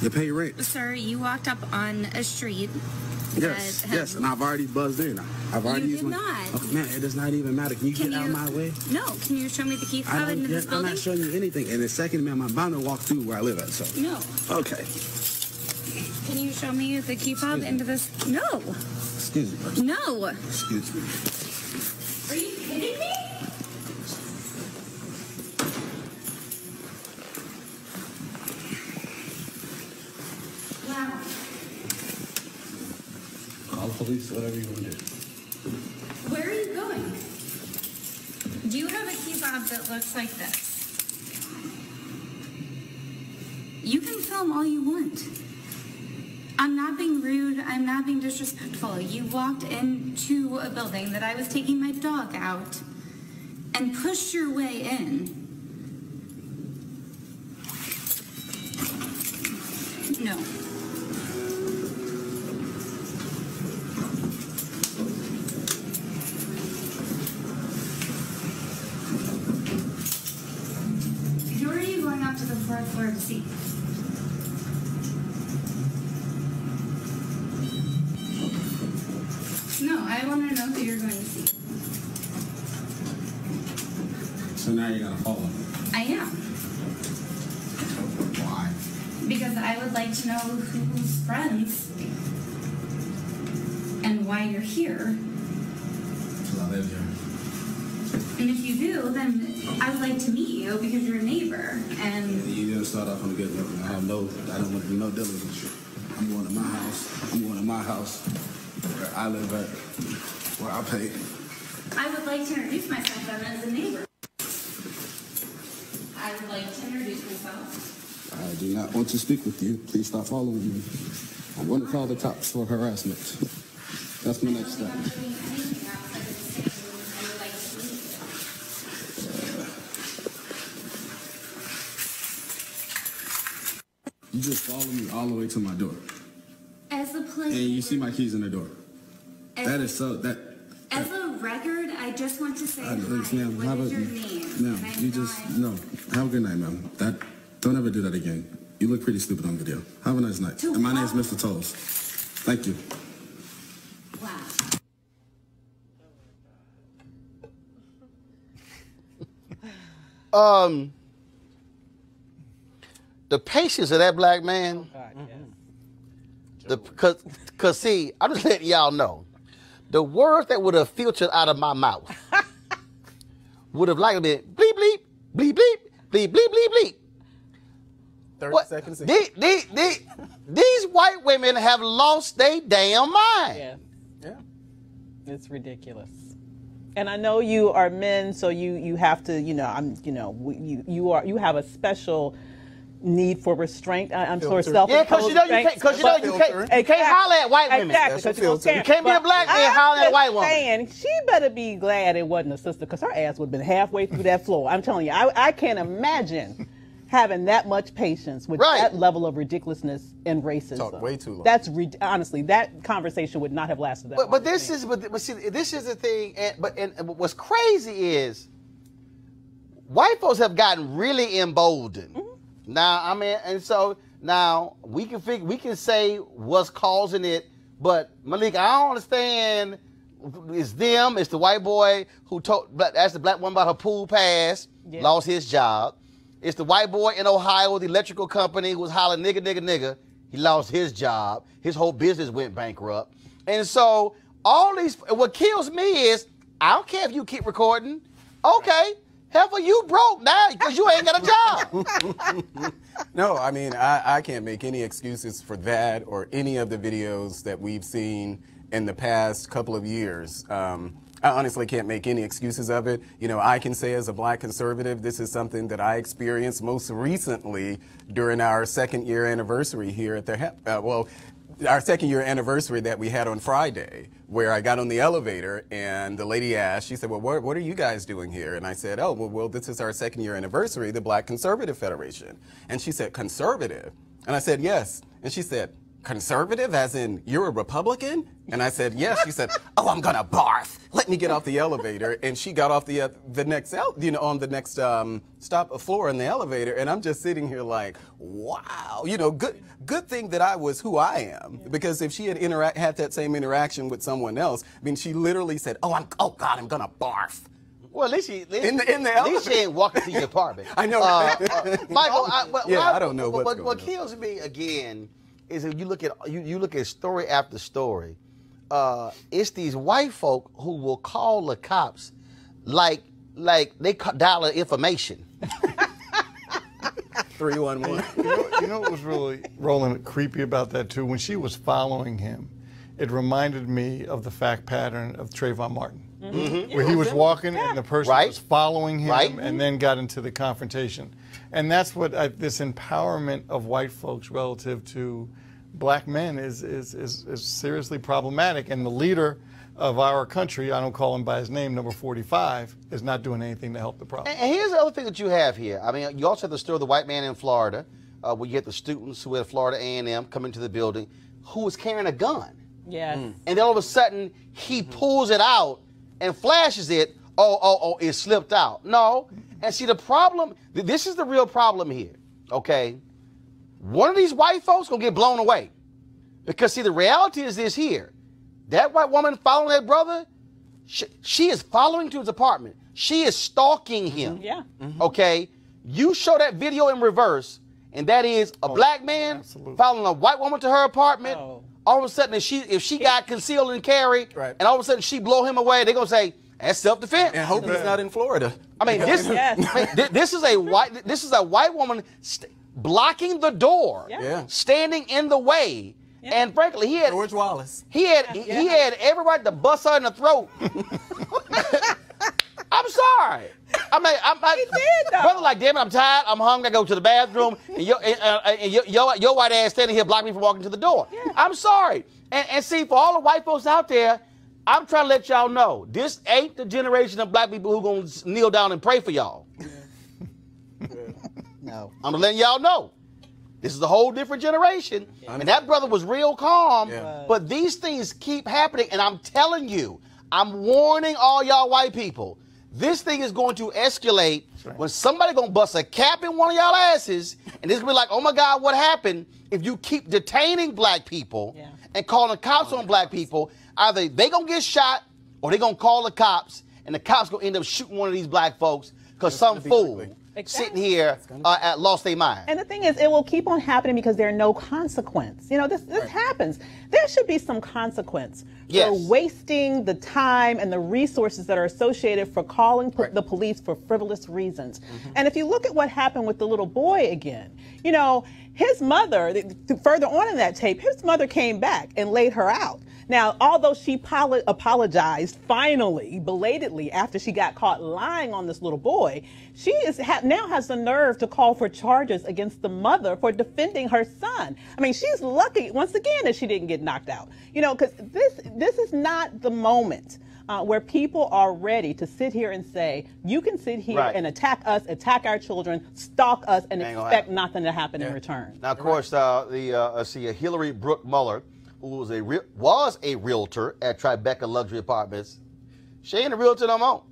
You pay rent. Sir, you walked up on a street. Yes, yes, and I've already buzzed in. I've already used my... not. Oh, man, it does not even matter. Can you get out of my way? No. Can you show me the key fob into this building? I'm not showing you anything. And the second, ma'am, I'm bound to walk through where I live at, so... No. Okay. Can you show me the key fob into this? No. Excuse me. No. Excuse me. Are you kidding me? Wow. Call the police, whatever you want to do. Where are you going? Do you have a key fob that looks like this? You can film all you want. I'm not being rude. I'm not being disrespectful. You walked into a building that I was taking my dog out and pushed your way in. No. Who are you going up to the fourth floor to see? No, I want to know who you're going to see. So now you're going to follow me? I am. Why? Because I would like to know who's friends and why you're here. Because I live here. And if you do, then I would like to meet you because you're a neighbor. And You didn't start off on a good note. I don't want to do no dealing with you. I'm going to my house. I'm going to my house where I live at, where I pay. I would like to introduce myself then as a neighbor. I would like to introduce myself. I do not want to speak with you. Please stop following me. I'm going to call the cops for harassment. That's my next step. You just follow me all the way to my door. As a player. And you see my keys in the door. That is so, that... As a record, I just want to say hi. Ma'am, What is your name? Ma'am, you just, no. Have a good night, ma'am. Don't ever do that again. You look pretty stupid on video. Have a nice night. And my name's Mr. Tolles. Thank you. Wow. The patience of that black man. Cause see, I'm just letting y'all know, the words that would have filtered out of my mouth would have likely been bleep bleep bleep bleep bleep bleep bleep bleep. 30 seconds. These white women have lost their damn mind. Yeah. It's ridiculous. And I know you are men, so you have to, you have a special need for restraint. I'm sort of self. Yeah, because you can't holler at white women. Exactly. You can't be a black man hollering at a white woman. Saying, she better be glad it wasn't a sister, because her ass would have been halfway through that floor. I'm telling you, I can't imagine having that much patience with that level of ridiculousness and racism. Talk way too long. That's honestly, that conversation would not have lasted that long. But this is the thing. And what's crazy is white folks have gotten really emboldened. Mm-hmm. Now, I mean, and so now we can say what's causing it, but Malik, I don't understand. It's them. It's the white boy who asked the black woman about her pool pass, lost his job. It's the white boy in Ohio with the electrical company who was hollering nigga, nigga, nigga. He lost his job. His whole business went bankrupt. And so all these, what kills me is, I don't care if you keep recording. Okay. Heifer, you broke now because you ain't got a job. No, I mean, I can't make any excuses for that or any of the videos that we've seen in the past couple of years. I honestly can't make any excuses of it. You know, I can say as a black conservative, this is something that I experienced most recently during our second-year anniversary here at the our second-year anniversary that we had on Friday, where I got on the elevator and the lady asked, she said, well, what are you guys doing here? And I said, oh, well, this is our second-year anniversary, the Black Conservative Federation. And she said, conservative? And I said, yes. And she said, conservative, as in you're a Republican? And I said, yes. She said, oh, I'm gonna barf. Let me get off the elevator. And she got off the next, on the next stop floor in the elevator. And I'm just sitting here like, wow, good thing that I was who I am. Because if she had had that same interaction with someone else, I mean, she literally said, oh God, I'm gonna barf. Well, at least she, in the at least she ain't walking to your apartment. I know. Michael, I don't know what's going on. What kills me again is if you look at story after story, it's these white folk who will call the cops like they dial information. 311. You know what was really, Roland, creepy about that too? When she was following him, it reminded me of the fact pattern of Trayvon Martin. Mm-hmm. Where he was walking and the person was following him and then got into the confrontation. And that's what this empowerment of white folks relative to black men is seriously problematic. And the leader of our country, I don't call him by his name, number 45, is not doing anything to help the problem. And here's the other thing that you have here. I mean, you also have the story of the white man in Florida, where you get the students who had Florida A&M come into the building who was carrying a gun. Yes. And then all of a sudden, he pulls it out and flashes it, it slipped out. No. And see, the problem, this is the real problem here, okay? One of these white folks gonna get blown away. Because, see, the reality is this here. That white woman following that brother, she is following to his apartment. She is stalking him. Yeah. Okay? You show that video in reverse, and that is a black man following a white woman to her apartment. All of a sudden, if she got concealed and carry, and all of a sudden she blow him away, they're going to say, that's self-defense. And hope he's not in Florida. I mean, this is a white woman blocking the door, standing in the way. And frankly, he had George Wallace. He had everybody to bust her in the throat. I'm sorry. I mean, he did, brother, like, damn it, I'm tired, I'm hungry, I go to the bathroom, and your white ass standing here blocking me from walking to the door. Yeah. I'm sorry. And see, for all the white folks out there, I'm trying to let y'all know, this ain't the generation of black people who gonna kneel down and pray for y'all. No. I'm letting y'all know. This is a whole different generation. And that brother was real calm, but these things keep happening, and I'm telling you, I'm warning all y'all white people, this thing is going to escalate when somebody gonna bust a cap in one of y'all asses, and it's gonna be like, oh my God, what happened? If you keep detaining black people and calling the cops on black people, either they gonna get shot or they gonna call the cops, and the cops gonna end up shooting one of these black folks because some fool sitting here lost their mind. And the thing is, it will keep on happening because there's no consequence. You know, this happens. There should be some consequence for wasting the time and the resources that are associated for calling the police for frivolous reasons. And if you look at what happened with the little boy again, you know, his mother, further on in that tape, his mother came back and laid her out. Now, although she apologized finally, belatedly, after she got caught lying on this little boy, she now has the nerve to call for charges against the mother for defending her son. I mean, she's lucky, once again, that she didn't get knocked out. You know, because this is not the moment where people are ready to sit here and say, you can sit here and attack us, attack our children, stalk us, and expect nothing to happen in return. Now, of course, Hillary Brooke Muller, who was a realtor at Tribeca Luxury Apartments, she ain't a realtor no more.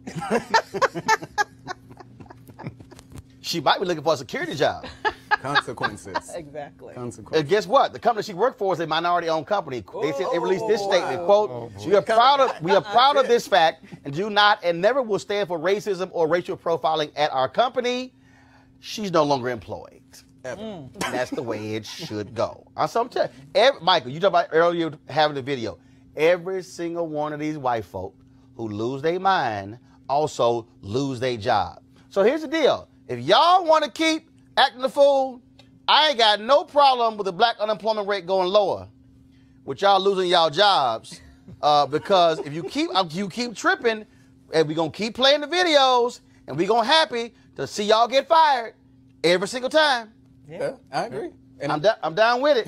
She might be looking for a security job. Consequences. Exactly. Consequences. And guess what? The company she worked for is a minority-owned company. They released this statement, quote, we are proud of this fact and do not and never will stand for racism or racial profiling at our company. She's no longer employed. And that's the way it should go. So I'm telling you, Michael, you talked about earlier having the video. Every single one of these white folk who lose their mind also lose their job. So here's the deal. If y'all want to keep acting the fool, I ain't got no problem with the black unemployment rate going lower, with y'all losing y'all jobs, because if you keep tripping, and we gonna keep playing the videos, and we gonna happy to see y'all get fired every single time. Yeah, I agree. And I'm down with it.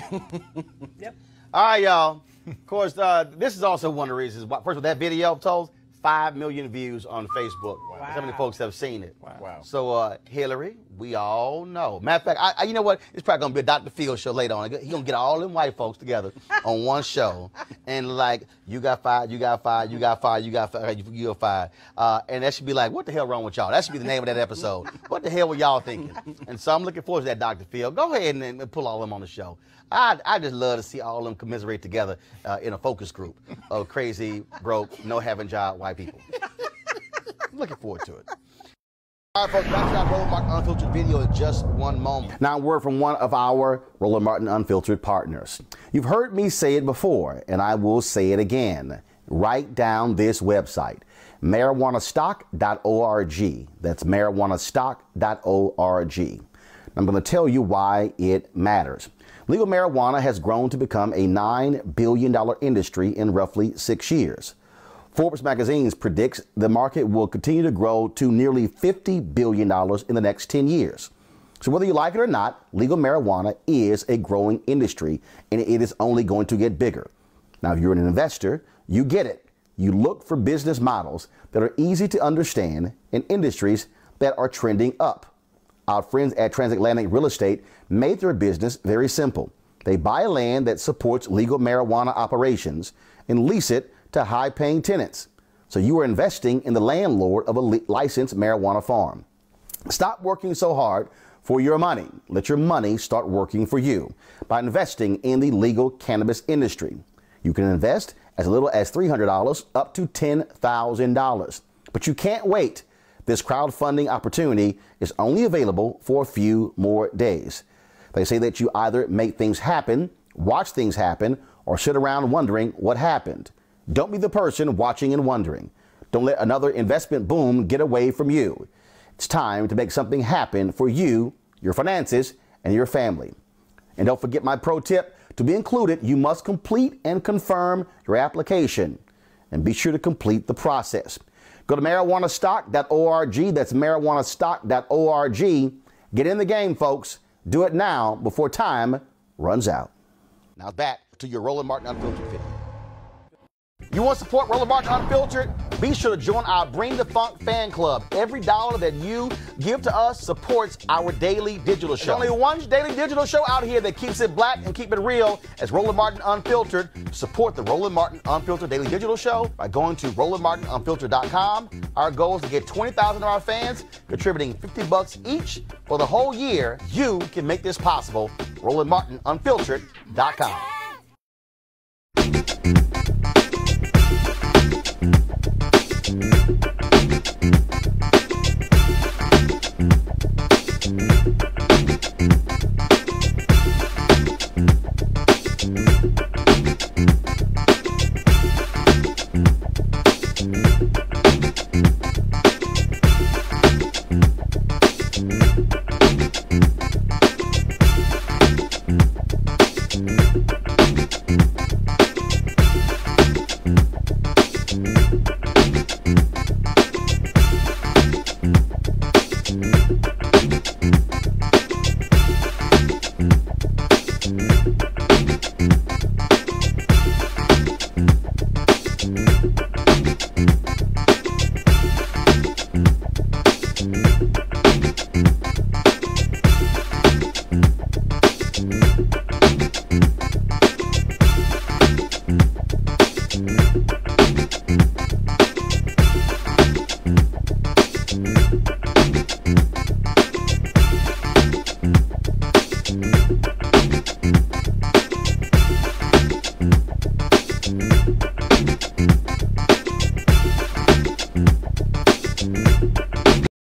Yep. All right, y'all. Of course, this is also one of the reasons why. First of all, that video told 5 million views on Facebook. Wow. How many folks have seen it? Wow. So, Hillary, we all know. Matter of fact, you know what? It's probably going to be a Dr. Phil show later on. He's going to get all them white folks together on one show. And like, you got fired, you got fired, you got fired, you got fired, you got fired. And that should be like, what the hell wrong with y'all? That should be the name of that episode. What the hell were y'all thinking? And so I'm looking forward to that, Dr. Phil. Go ahead and pull all them on the show. I just love to see all of them commiserate together in a focus group of crazy, broke, no having job white people. Looking forward to it. All right, folks, back to our Roland Martin Unfiltered video in just one moment. Now, a word from one of our Roland Martin Unfiltered partners. You've heard me say it before, and I will say it again. Write down this website, marijuanastock.org. That's marijuanastock.org. I'm going to tell you why it matters. Legal marijuana has grown to become a $9 billion industry in roughly 6 years. Forbes magazine predicts the market will continue to grow to nearly $50 billion in the next 10 years. So whether you like it or not, legal marijuana is a growing industry, and it is only going to get bigger. Now, if you're an investor, you get it. You look for business models that are easy to understand in industries that are trending up. Our friends at Transatlantic Real Estate made their business very simple. They buy land that supports legal marijuana operations and lease it to high-paying tenants. So you are investing in the landlord of a licensed marijuana farm. Stop working so hard for your money. Let your money start working for you by investing in the legal cannabis industry. You can invest as little as $300 up to $10,000. But you can't wait. This crowdfunding opportunity is only available for a few more days. They say that you either make things happen, watch things happen, or sit around wondering what happened. Don't be the person watching and wondering. Don't let another investment boom get away from you. It's time to make something happen for you, your finances, and your family. And don't forget my pro tip. To be included, you must complete and confirm your application. And be sure to complete the process. Go to marijuanastock.org. That's marijuanastock.org. Get in the game, folks. Do it now before time runs out. Now back to your Roland Martin Unfiltered video. You want to support Roland Martin Unfiltered? Be sure to join our Bring the Funk fan club. Every dollar that you give to us supports our daily digital show. There's only one daily digital show out here that keeps it black and keep it real as Roland Martin Unfiltered. Support the Roland Martin Unfiltered daily digital show by going to RolandMartinUnfiltered.com. Our goal is to get 20,000 of our fans contributing $50 each for the whole year. You can make this possible. RolandMartinUnfiltered.com.